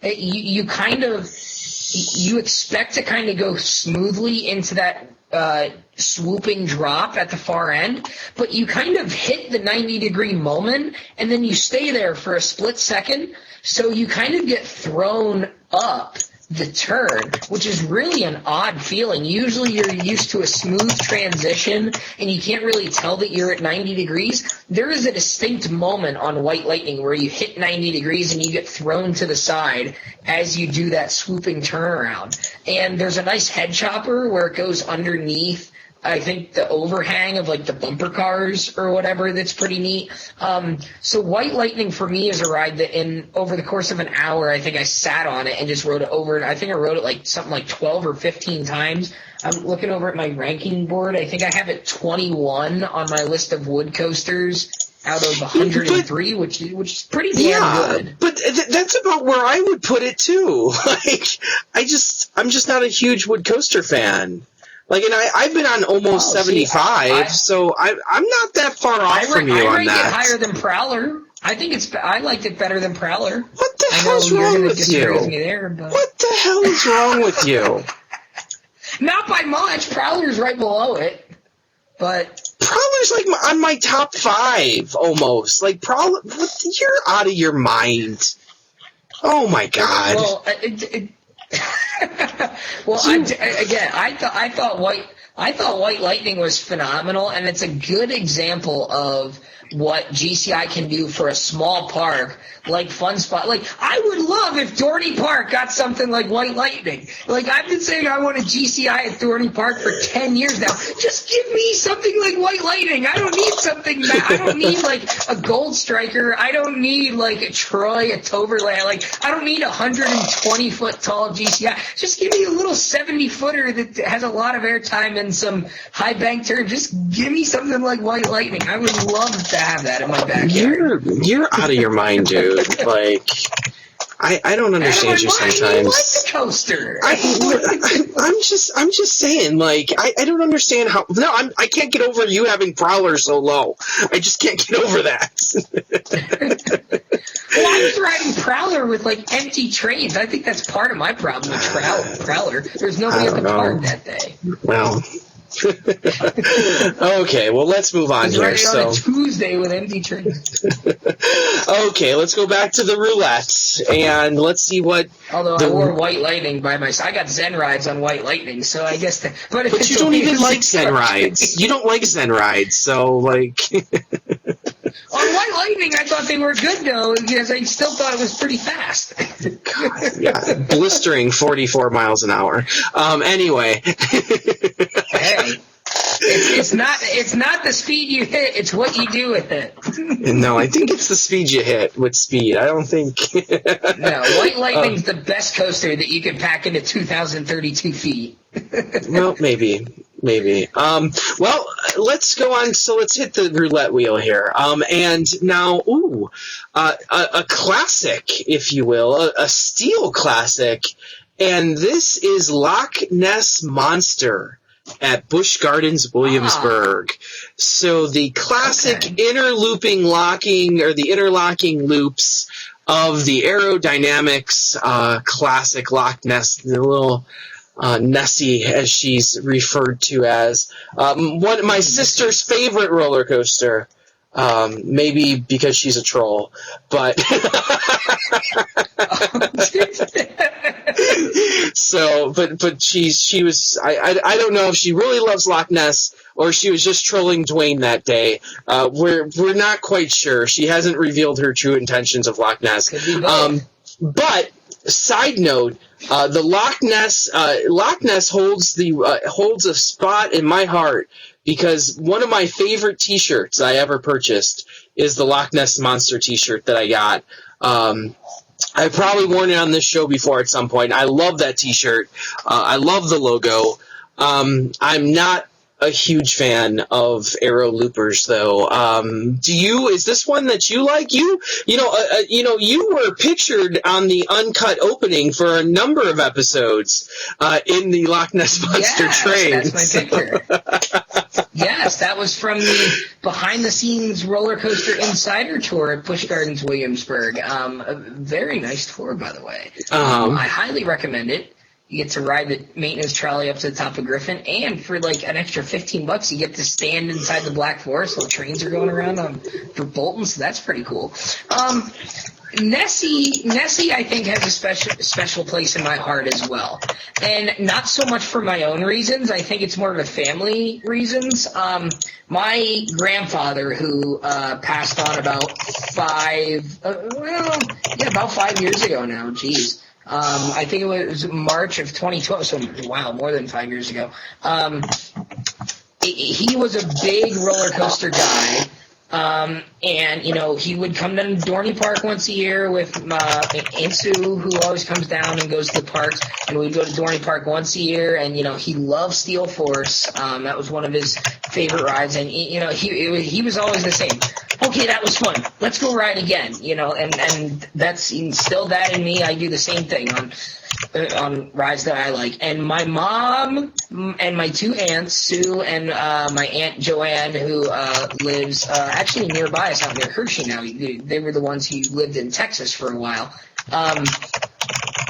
You expect to kind of go smoothly into that swooping drop at the far end, but you kind of hit the 90-degree moment, and then you stay there for a split second, so you kind of get thrown up the turn, which is really an odd feeling. Usually you're used to a smooth transition, and you can't really tell that you're at 90 degrees. There is a distinct moment on White Lightning where you hit 90 degrees and you get thrown to the side as you do that swooping turnaround. And there's a nice head chopper where it goes underneath, I think, the overhang of like the bumper cars or whatever. That's pretty neat. So White Lightning for me is a ride that over the course of an hour, I think I sat on it and just rode it over. I think I rode it like something like 12 or 15 times. I'm looking over at my ranking board. I think I have it 21 on my list of wood coasters out of 103, which is pretty damn good. But that's about where I would put it too. Like, I'm just not a huge wood coaster fan. Like, and I've been on almost 75, so I'm not that far off from you on that. I rate it higher than Prowler. I liked it better than Prowler. What the hell's wrong with you? What the hell is wrong with you? Not by much. Prowler's right below it, but Prowler's like on my top 5 almost. Like Prowler, you're out of your mind. Oh my God. Well, well, I thought White Lightning was phenomenal, and it's a good example of what GCI can do for a small park like Fun Spot. Like, I would love if Dorney Park got something like White Lightning. Like, I've been saying I want a GCI at Dorney Park for 10 years now. Just give me something like White Lightning. I don't need something. I don't need like a Gold Striker. I don't need like a Troy, a Toverland. Like, I don't need a 120-foot tall GCI. Just give me a little 70-footer that has a lot of airtime and some high bank turn. Just give me something like White Lightning. I would love to have that in my backyard. You're out of your mind, dude. Like, I don't understand you sometimes. You like the coaster. I'm just saying, like, I don't understand how. No, I can't get over you having Prowler so low. I just can't get over that. Well, I was riding Prowler with like empty trains. I think that's part of my problem with Prowler. There's nobody at the park that day. Well. Okay, well, let's move on here. On a Tuesday with empty trains. Okay, let's go back to the roulette, and let's see what. Although I wore White Lightning by myself, I got Zen rides on White Lightning, so I guess that. But you don't even like Zen rides. You don't like Zen rides, so like. On White Lightning, I thought they were good though, because I still thought it was pretty fast. God, yeah, blistering 44 miles an hour. Anyway. Hey, it's not the speed you hit; it's what you do with it. No, I think it's the speed you hit with speed. I don't think. No, White Lightning's the best coaster that you can pack into 2,032 feet. Well, maybe. Well, let's go on. So let's hit the roulette wheel here. And now, a classic, if you will, a steel classic, and this is Loch Ness Monster at Busch Gardens, Williamsburg. So the classic interlocking loops of the aerodynamics, classic Loch Ness, the little Nessie, as she's referred to as. My sister's favorite roller coaster. Maybe because she's a troll, but but she was. I don't know if she really loves Loch Ness or she was just trolling Dwayne that day. We're not quite sure. She hasn't revealed her true intentions of Loch Ness. But side note, the Loch Ness holds a spot in my heart because one of my favorite T-shirts I ever purchased is the Loch Ness Monster T-shirt that I got. I've probably worn it on this show before at some point. I love that T-shirt. I love the logo. I'm not a huge fan of aero loopers, though. Is this one that you like? You were pictured on the Uncut opening for a number of episodes in the Loch Ness Monster train. That's my picture. Yes, that was from the behind-the-scenes roller coaster insider tour at Busch Gardens, Williamsburg. A very nice tour, by the way. I highly recommend it. You get to ride the maintenance trolley up to the top of Griffin, and for like an extra $15, you get to stand inside the Black Forest while trains are going around for Bolton, so that's pretty cool. Nessie, I think, has a special place in my heart as well, and not so much for my own reasons. I think it's more of a family reasons. My grandfather, who passed on about 5 years ago now. Jeez. I think it was March of 2012, so wow, more than 5 years ago. He was a big roller coaster guy. And, he would come down to Dorney Park once a year with Aunt Sue, who always comes down and goes to the parks. And we'd go to Dorney Park once a year. And, he loved Steel Force. That was one of his favorite rides. And, he was always the same. Okay, that was fun. Let's go ride again. And that's instilled that in me. I do the same thing on rides that I like. And my mom and my two aunts, Sue and my Aunt Joanne, who lives actually nearby us out near Hershey now. They were the ones who lived in Texas for a while.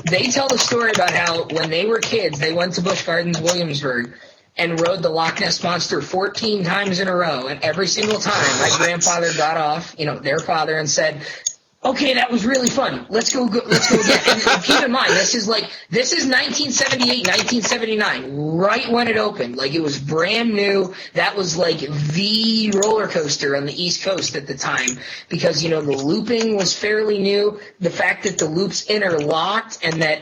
They tell the story about how when they were kids, they went to Busch Gardens, Williamsburg, and rode the Loch Ness Monster 14 times in a row. And every single time, my grandfather got off, their father, and said, okay, that was really fun. Let's go again. And keep in mind, this is 1978, 1979, right when it opened. Like, it was brand new. That was like the roller coaster on the East Coast at the time because, the looping was fairly new. The fact that the loops interlocked and that,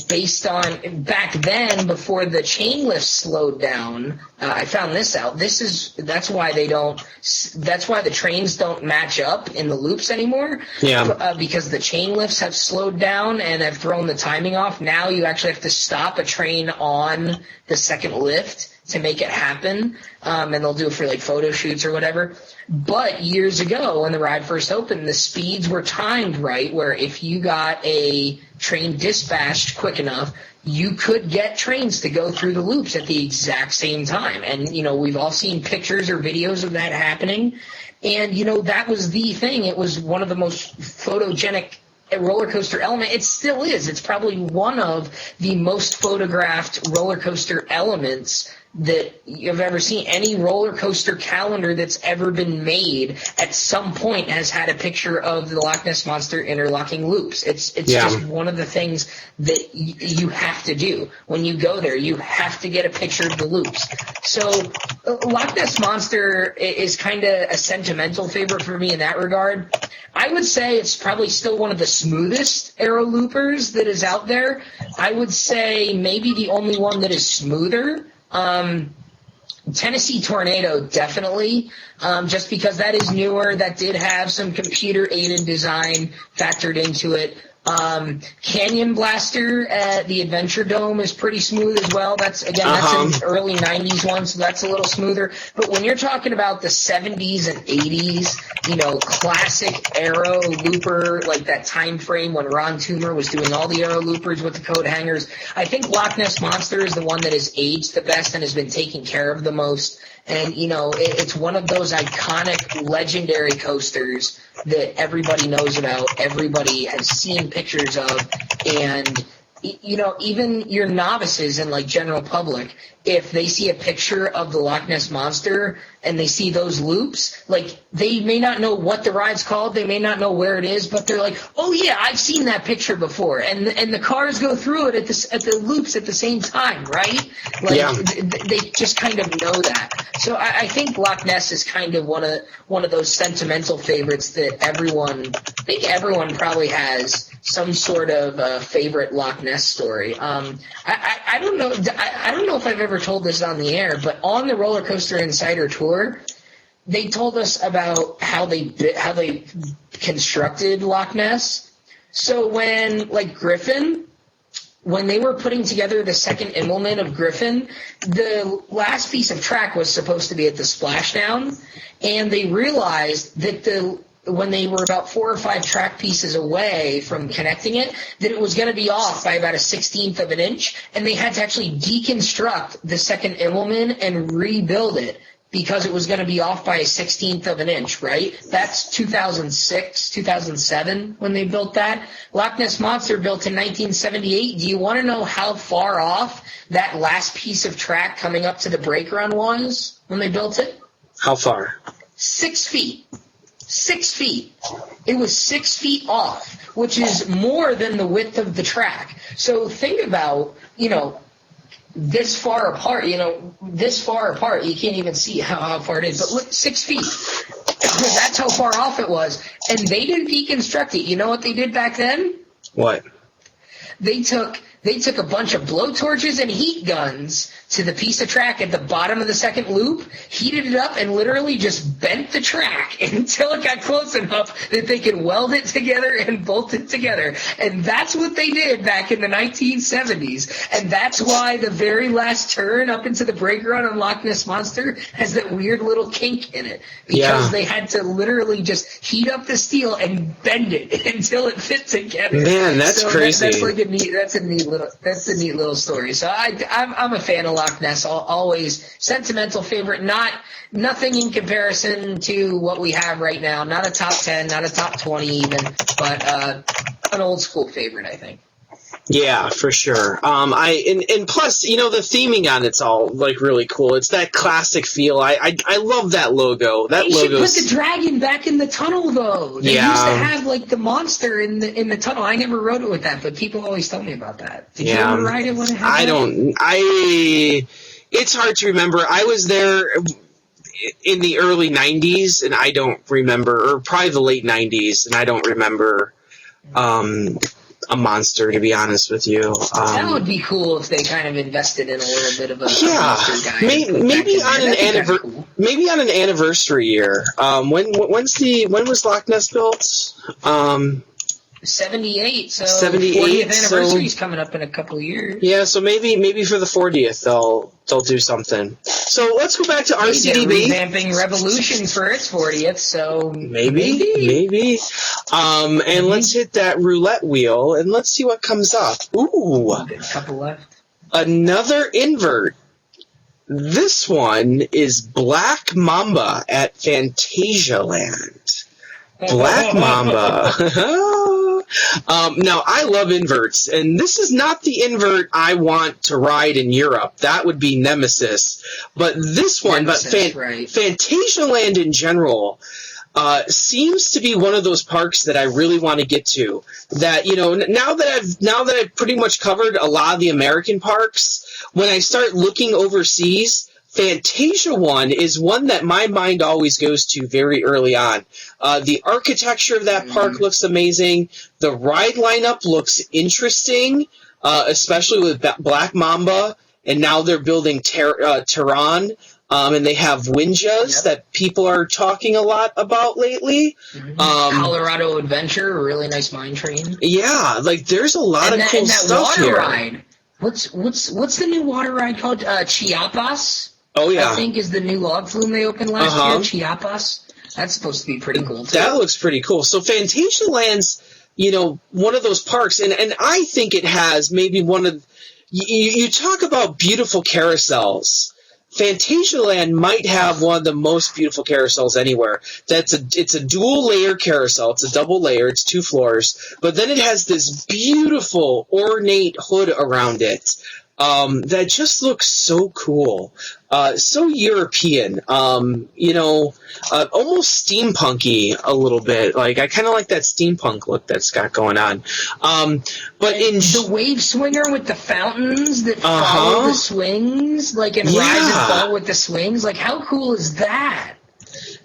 based on back then before the chain lift slowed down, I found this out. That's why the trains don't match up in the loops anymore. Yeah. Because the chain lifts have slowed down and have thrown the timing off. Now you actually have to stop a train on the second lift to make it happen. And they'll do it for like photo shoots or whatever. But years ago, when the ride first opened, the speeds were timed right, where if you got a train dispatched quick enough, you could get trains to go through the loops at the exact same time. And, we've all seen pictures or videos of that happening. And, that was the thing. It was one of the most photogenic roller coaster element. It still is. It's probably one of the most photographed roller coaster elements that you've ever seen. Any roller coaster calendar that's ever been made at some point has had a picture of the Loch Ness Monster interlocking loops. It's just one of the things that you have to do. When you go there, you have to get a picture of the loops. So Loch Ness Monster is kind of a sentimental favorite for me in that regard. I would say it's probably still one of the smoothest aero loopers that is out there. I would say maybe the only one that is smoother. Tennessee Tornado, definitely, just because that is newer. That did have some computer-aided design factored into it. Canyon Blaster at the Adventure Dome is pretty smooth as well. That's an early 90s one, so that's a little smoother. But when you're talking about the 70s and 80s, classic Aero looper, like that time frame when Ron Toomer was doing all the Aero loopers with the coat hangers. I think Loch Ness Monster is the one that has aged the best and has been taken care of the most. And, it's one of those iconic, legendary coasters that everybody knows about, everybody has seen pictures of, and even your novices and like general public, if they see a picture of the Loch Ness Monster and they see those loops, like they may not know what the ride's called, they may not know where it is, but they're like, oh yeah, I've seen that picture before, and the cars go through it at the loops at the same time, right? Like they just kind of know that. So I think Loch Ness is kind of one of those sentimental favorites that everyone probably has some sort of favorite Loch Ness story. I don't know. I don't know if I've ever told this on the air, but on the Roller Coaster Insider Tour, they told us about how they constructed Loch Ness. So when Griffin, when they were putting together the second Immelman of Griffin, the last piece of track was supposed to be at the splashdown, and they realized that when they were about 4 or 5 track pieces away from connecting it, that it was going to be off by about a 1/16 of an inch, and they had to actually deconstruct the second Immelman and rebuild it because it was going to be off by a 1/16 of an inch, right? That's 2006, 2007 when they built that. Loch Ness Monster built in 1978. Do you want to know how far off that last piece of track coming up to the brake run was when they built it? How far? 6 feet. 6 feet. It was 6 feet off, which is more than the width of the track. So think about, this far apart, you can't even see how far it is, but look, 6 feet. That's how far off it was. And they didn't deconstruct it. You know what they did back then? What? They took a bunch of blowtorches and heat guns to the piece of track at the bottom of the second loop, heated it up, and literally just bent the track until it got close enough that they could weld it together and bolt it together. And that's what they did back in the 1970s. And that's why the very last turn up into the brake run on Loch Ness Monster has that weird little kink in it. Because they had to literally just heat up the steel and bend it until it fit together. Man, that's crazy. That's a neat little story. So I'm a fan of Loch Ness. Always sentimental favorite. Nothing in comparison to what we have right now. Not a top 10, not a top 20 even, but an old school favorite, I think. Yeah, for sure. And plus, the theming on it's all really cool. It's that classic feel. I love that logo. That logo. They should put the dragon back in the tunnel though. They used to have the monster in the tunnel. I never rode it with that, but people always tell me about that. Did you ever ride it when it had It's hard to remember. I was there in the early 90s, and I don't remember, or probably the late 90s, and I don't remember a monster, to be honest with you. That would be cool if they kind of invested in a little bit of a monster guy. Maybe on an anniversary year. When was Loch Ness built? 78. So 78. 40th anniversary is coming up in a couple of years. Yeah, so maybe for the 40th they'll do something. So let's go back to RCDB. They're revamping Revolution for its 40th, so maybe. And let's hit that roulette wheel and let's see what comes up. Ooh, a couple left. Another invert. This one is Black Mamba at Phantasialand. Black Mamba. Now, I love inverts, and this is not the invert I want to ride in Europe. That would be Nemesis. But this one, Phantasialand in general, seems to be one of those parks that I really want to get to. That, now that I've pretty much covered a lot of the American parks, when I start looking overseas, Fantasia one is one that my mind always goes to very early on. The architecture of that park looks amazing. The ride lineup looks interesting, especially with Black Mamba, and now they're building Tehran, and they have Winjas that people are talking a lot about lately. Colorado Adventure, a really nice mine train. Yeah, there's a lot of cool stuff here. Ride. What's the new water ride called? Chiapas. Oh yeah, I think is the new log flume they opened last year. Chiapas. That's supposed to be pretty cool, too. That looks pretty cool. So Fantasialand's, one of those parks, and I think it has maybe one of you talk about beautiful carousels. Fantasialand might have one of the most beautiful carousels anywhere. It's a dual layer carousel. It's a double layer. It's 2 floors, but then it has this beautiful ornate hood around it. That just looks so cool, so European, almost steampunky a little bit. Like, I kind of like that steampunk look that's got going on. But in the wave swinger with the fountains that follow the swings, like in Rise and Fall with the swings, like how cool is that?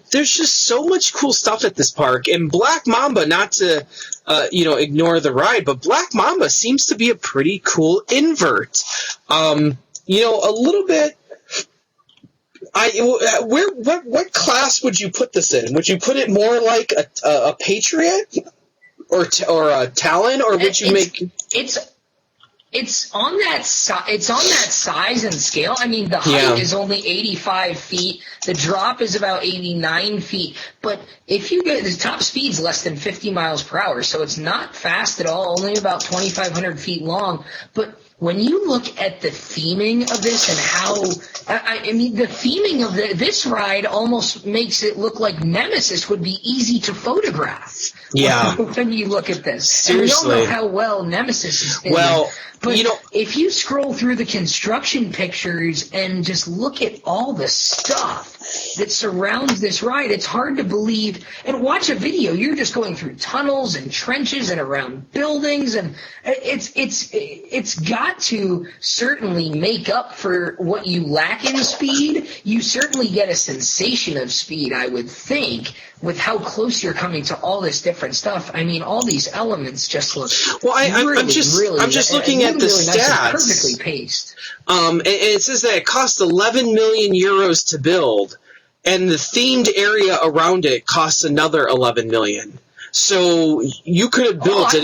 There's just so much cool stuff at this park, and Black Mamba, not to ignore the ride, but Black Mamba seems to be a pretty cool invert. A little bit. What class would you put this in? Would you put it more like a Patriot or a Talon, or would you make? It's on that size and scale. I mean, the height is only 85 feet. The drop is about 89 feet. But if you get the top speed's less than 50 miles per hour, so it's not fast at all. Only about 2,500 feet long. But when you look at the theming of this and how, the theming of this ride almost makes it look like Nemesis would be easy to photograph. Yeah. When you look at this. Seriously. And we all know how well Nemesis is themed. Well, but if you scroll through the construction pictures and just look at all the stuff that surrounds this ride, it's hard to believe. And watch a video, you're just going through tunnels and trenches and around buildings, and it's got to certainly make up for what you lack in speed. You certainly get a sensation of speed, I would think, with how close you're coming to all this different stuff. I mean, all these elements just look I'm just looking at the really stats. Nice, perfectly paced. And it says that it cost 11 million euros to build, and the themed area around it costs another 11 million. So you could have built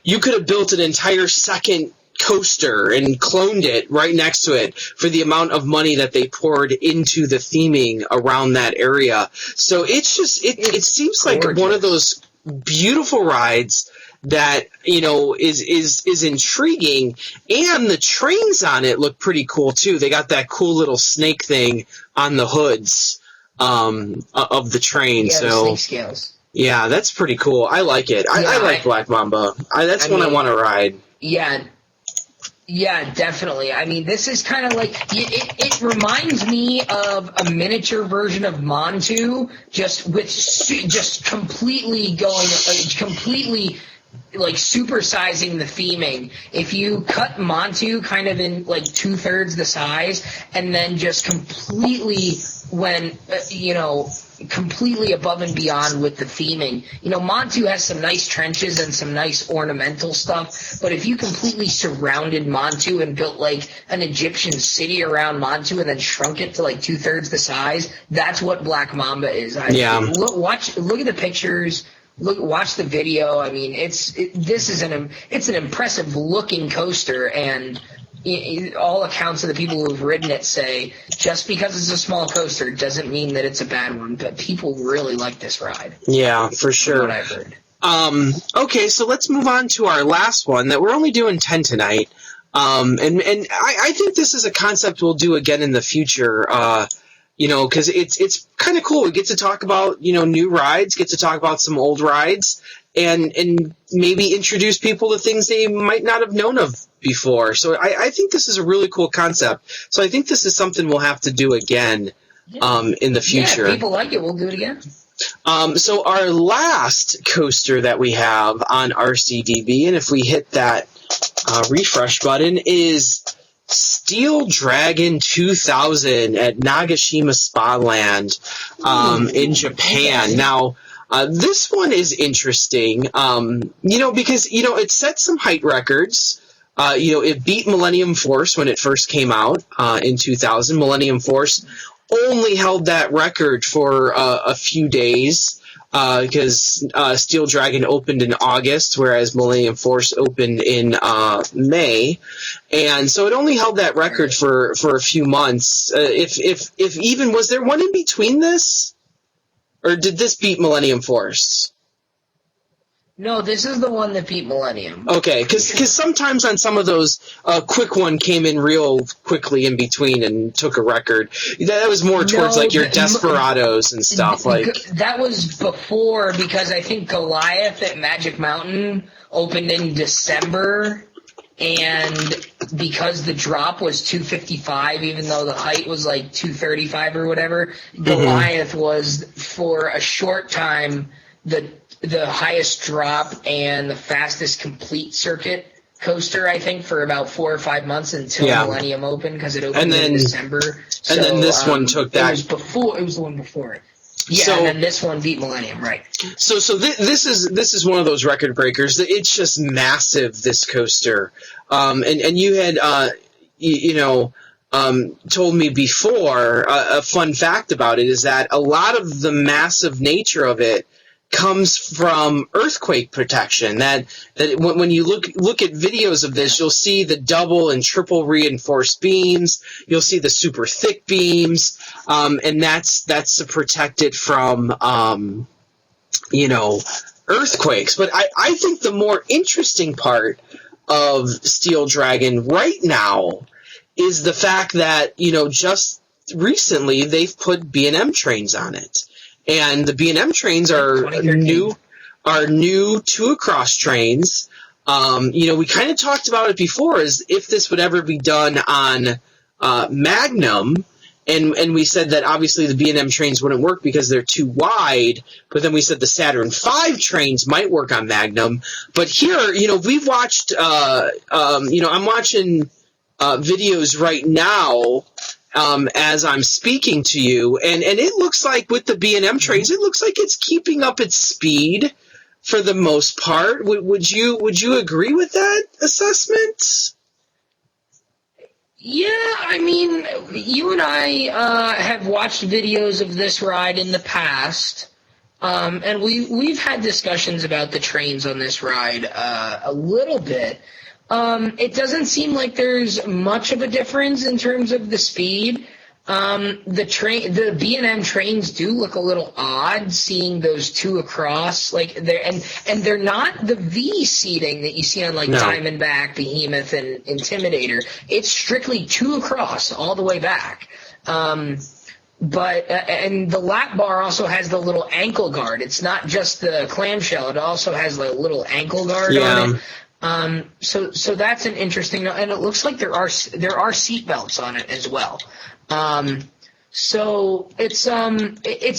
You could have built an entire second coaster and cloned it right next to it for the amount of money that they poured into the theming around that area. So it's just it seems like one of those beautiful rides that is intriguing, and the trains on it look pretty cool too. They got that cool little snake thing on the hoods of the train. Yeah, so the snake scales. Yeah, that's pretty cool. I like it. I like Black Mamba. That's one I want to ride. Yeah, definitely. I mean, this is kind of like it reminds me of a miniature version of Montu, just completely like supersizing the theming. If you cut Montu kind of in like 2/3 the size, and then just completely completely above and beyond with the theming. Montu has some nice trenches and some nice ornamental stuff, but if you completely surrounded Montu and built like an Egyptian city around Montu and then shrunk it to like 2/3 the size, that's what Black Mamba is. Look at the pictures. Watch the video. I mean, it's an impressive looking coaster, and all accounts of the people who've ridden it say just because it's a small coaster doesn't mean that it's a bad one, but people really like this ride. Yeah, for sure. From what I've heard. Okay, so let's move on to our last one that we're only doing 10 tonight. And I think this is a concept we'll do again in the future. Because it's kind of cool. We get to talk about, new rides, get to talk about some old rides, and maybe introduce people to things they might not have known of before. So I think this is a really cool concept. So I think this is something we'll have to do again in the future. Yeah, if people like it, we'll do it again. So our last coaster that we have on RCDB, and if we hit that refresh button, is Steel Dragon 2000 at Nagashima Spa Land in Japan. Now, this one is interesting, because, it set some height records. It beat Millennium Force when it first came out in 2000. Millennium Force only held that record for a few days because Steel Dragon opened in August, whereas Millennium Force opened in May. And so it only held that record for a few months. If even, was there one in between this? Or did this beat Millennium Force? No, this is the one that beat Millennium. Okay, because sometimes on some of those, Quick One came in real quickly in between and took a record. That was more towards like your Desperados and stuff. That was before, because I think Goliath at Magic Mountain opened in December, and because the drop was 255, even though the height was like 235 or whatever, Goliath was for a short time the highest drop and the fastest complete circuit coaster, I think, for about 4 or 5 months until Millennium opened, because it opened in December. And then this one took that. It was the one before it. Yeah, and then this one beat Millennium, right? So this is one of those record breakers. It's just massive, this coaster. And you had told me before, a fun fact about it is that a lot of the massive nature of it comes from earthquake protection. That when you look at videos of this, you'll see the double and triple reinforced beams. You'll see the super thick beams, and that's to protect it from earthquakes. But I think the more interesting part of Steel Dragon right now is the fact that just recently they've put B&M trains on it. And the B&M trains are new 2-across trains. We kind of talked about it before, as if this would ever be done on Magnum, and we said that obviously the B&M trains wouldn't work because they're too wide. But then we said the Saturn V trains might work on Magnum. But here, we've watched. I'm watching videos right now. As I'm speaking to you, and it looks like with the B&M trains, it looks like it's keeping up its speed for the most part. Would you agree with that assessment? Yeah, I mean, you and I have watched videos of this ride in the past, and we've had discussions about the trains on this ride a little bit. It doesn't seem like there's much of a difference in terms of the speed. The B&M trains do look a little odd, seeing those 2 across, like they're not the V seating that you see on Diamondback, Behemoth, and Intimidator. It's strictly 2 across all the way back. But and the lap bar also has the little ankle guard. It's not just the clamshell; it also has the little ankle guard on it. So that's an interesting, and it looks like there are seat belts on it as well. So it's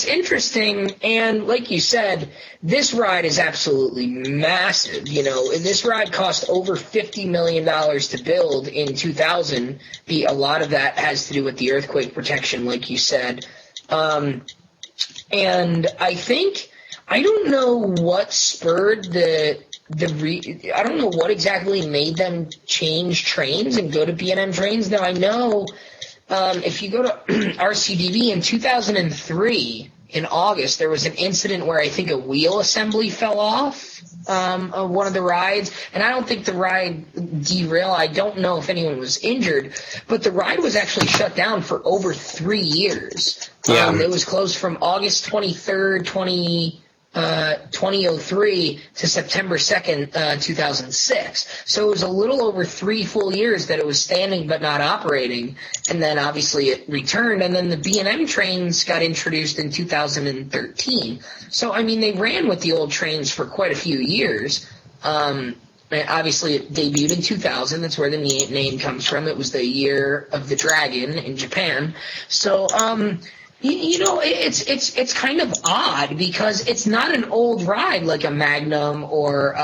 interesting, and like you said, this ride is absolutely massive. This ride cost over $50 million to build in 2000. A lot of that has to do with the earthquake protection, like you said. And I don't know what spurred I don't know what exactly made them change trains and go to B&M trains. Now, I know if you go to RCDB in 2003, in August, there was an incident where I think a wheel assembly fell off of one of the rides, and I don't think the ride derailed. I don't know if anyone was injured, but the ride was actually shut down for over 3 years. It was closed from August 23rd, 2003 to September 2nd, 2006. So it was a little over 3 full years that it was standing but not operating, and then obviously it returned, and then the B&M trains got introduced in 2013. So, I mean, they ran with the old trains for quite a few years. Obviously, it debuted in 2000. That's where the name comes from. It was the year of the dragon in Japan. So, it's kind of odd because it's not an old ride like a Magnum or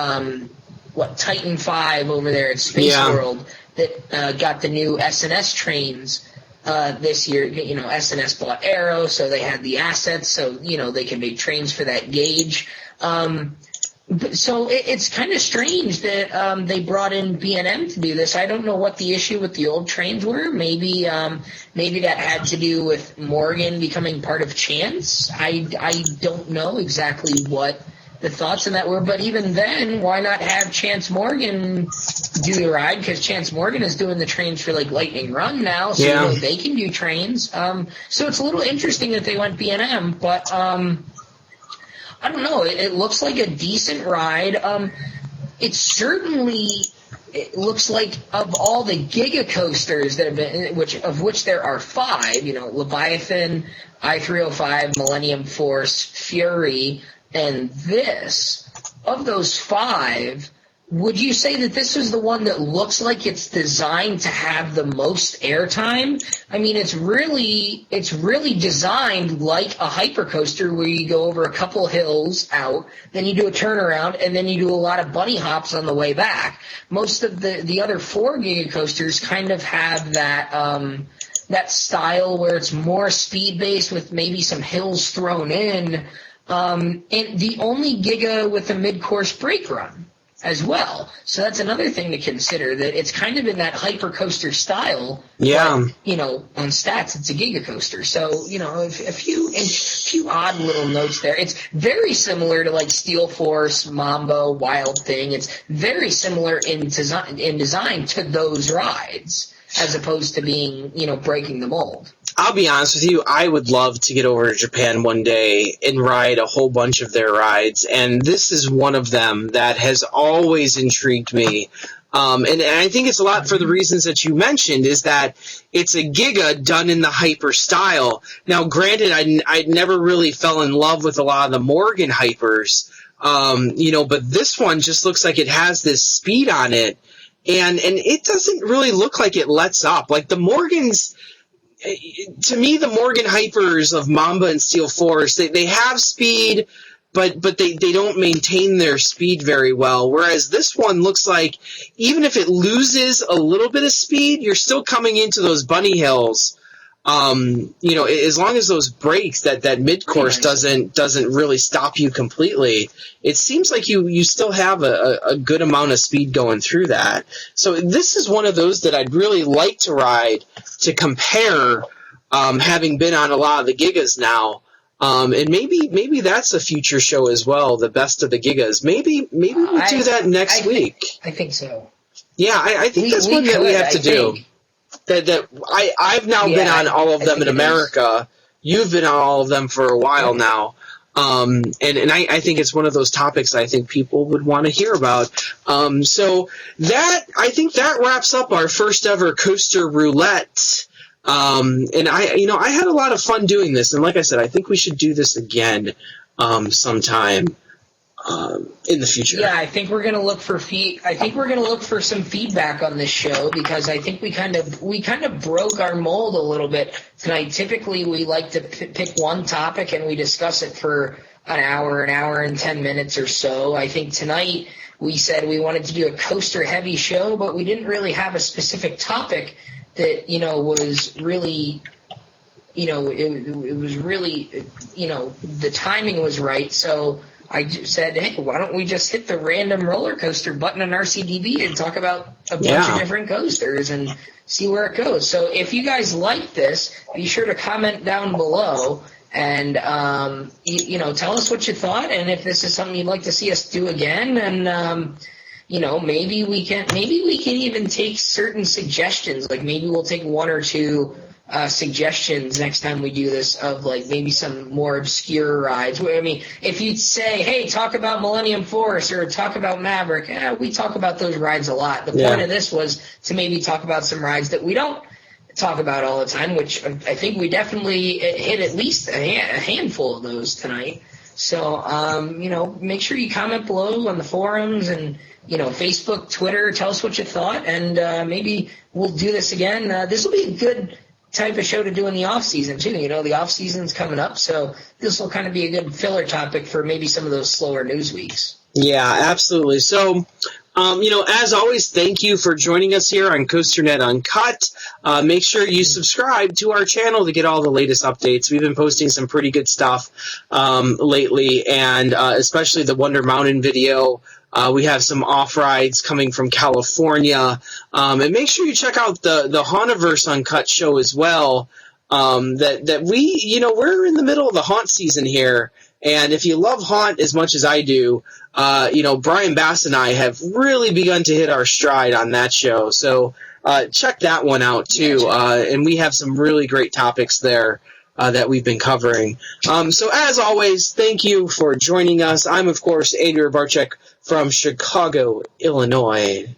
Titan 5 over there at Space World that got the new S&S trains this year. S&S bought Aero, so they had the assets, so they can make trains for that gauge. So it's kind of strange that they brought in B&M to do this. I don't know what the issue with the old trains were. Maybe that had to do with Morgan becoming part of Chance. I don't know exactly what the thoughts on that were. But even then, why not have Chance Morgan do the ride? Because Chance Morgan is doing the trains for Lightning Run now, so they can do trains. So it's a little interesting that they went B&M, but I don't know. It looks like a decent ride. It looks like of all the Giga coasters that have been, which there are 5, Leviathan, I-305, Millennium Force, Fury, and this. Of those 5, would you say that this is the one that looks like it's designed to have the most airtime? I mean, it's really designed like a hypercoaster where you go over a couple hills out, then you do a turnaround, and then you do a lot of bunny hops on the way back. Most of the other 4 Giga coasters kind of have that style where it's more speed-based with maybe some hills thrown in, and the only Giga with a mid-course brake run as well. So that's another thing to consider, that it's kind of in that hypercoaster style. Yeah. But, on stats, it's a Giga coaster. So, a few odd little notes there. It's very similar to like Steel Force, Mambo, Wild Thing. It's very similar in design to those rides, as opposed to being, breaking the mold. I'll be honest with you, I would love to get over to Japan one day and ride a whole bunch of their rides, and this is one of them that has always intrigued me. And I think it's a lot for the reasons that you mentioned, is that it's a Giga done in the hyper style. Now, granted, I never really fell in love with a lot of the Morgan hypers, but this one just looks like it has this speed on it, and it doesn't really look like it lets up. Like the Morgans, to me, the Morgan hypers of Mamba and Steel Force, they have speed, but they don't maintain their speed very well. Whereas this one looks like even if it loses a little bit of speed, you're still coming into those bunny hills. As long as those brakes, that mid-course doesn't really stop you completely, it seems like you still have a good amount of speed going through that. So this is one of those that I'd really like to ride to compare, having been on a lot of the Gigas now. And maybe that's a future show as well, the best of the Gigas. Maybe we'll do that next week. I think so. Yeah, I think that's one that we have to do. I've now been on all of them in America. You've been on all of them for a while now. And I think it's one of those topics I think people would want to hear about. So I think that wraps up our first ever Coaster Roulette. And I had a lot of fun doing this. And like I said, I think we should do this again sometime in the future. Yeah, I think we're gonna look for some feedback on this show, because I think we kind of broke our mold a little bit tonight. Typically, we like to pick one topic and we discuss it for an hour and 10 minutes or so. I think tonight we said we wanted to do a coaster heavy show, but we didn't really have a specific topic that was really. It was really, the timing was right. So I said, hey, why don't we just hit the random roller coaster button on RCDB and talk about a bunch of different coasters and see where it goes. So if you guys like this, be sure to comment down below and, tell us what you thought, and if this is something you'd like to see us do again. And, maybe we can even take certain suggestions. Like maybe we'll take 1 or 2 suggestions next time we do this, of like maybe some more obscure rides. I mean, if you'd say, hey, talk about Millennium Force or talk about Maverick, we talk about those rides a lot. The point of this was to maybe talk about some rides that we don't talk about all the time, which I think we definitely hit at least a handful of those tonight. So, make sure you comment below on the forums and, Facebook, Twitter, tell us what you thought, and maybe we'll do this again. This will be a good type of show to do in the off season too. The off season's coming up, so this will kind of be a good filler topic for maybe some of those slower news weeks. Yeah, absolutely. So, as always, thank you for joining us here on COASTER-net Uncut. Make sure you subscribe to our channel to get all the latest updates. We've been posting some pretty good stuff lately, and especially the Wonder Mountain video. We have some off-rides coming from California. And make sure you check out the Hauntiverse Uncut show as well. That we're in the middle of the haunt season here. And if you love haunt as much as I do, Brian Bass and I have really begun to hit our stride on that show. So check that one out too. And we have some really great topics there that we've been covering. So as always, thank you for joining us. I'm, of course, Adrian Barczyk from Chicago, Illinois.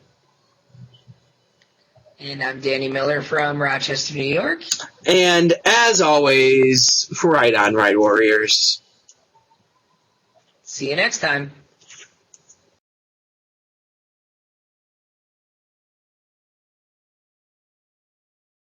And I'm Danny Miller from Rochester, New York. And as always, right on, Right Warriors. See you next time.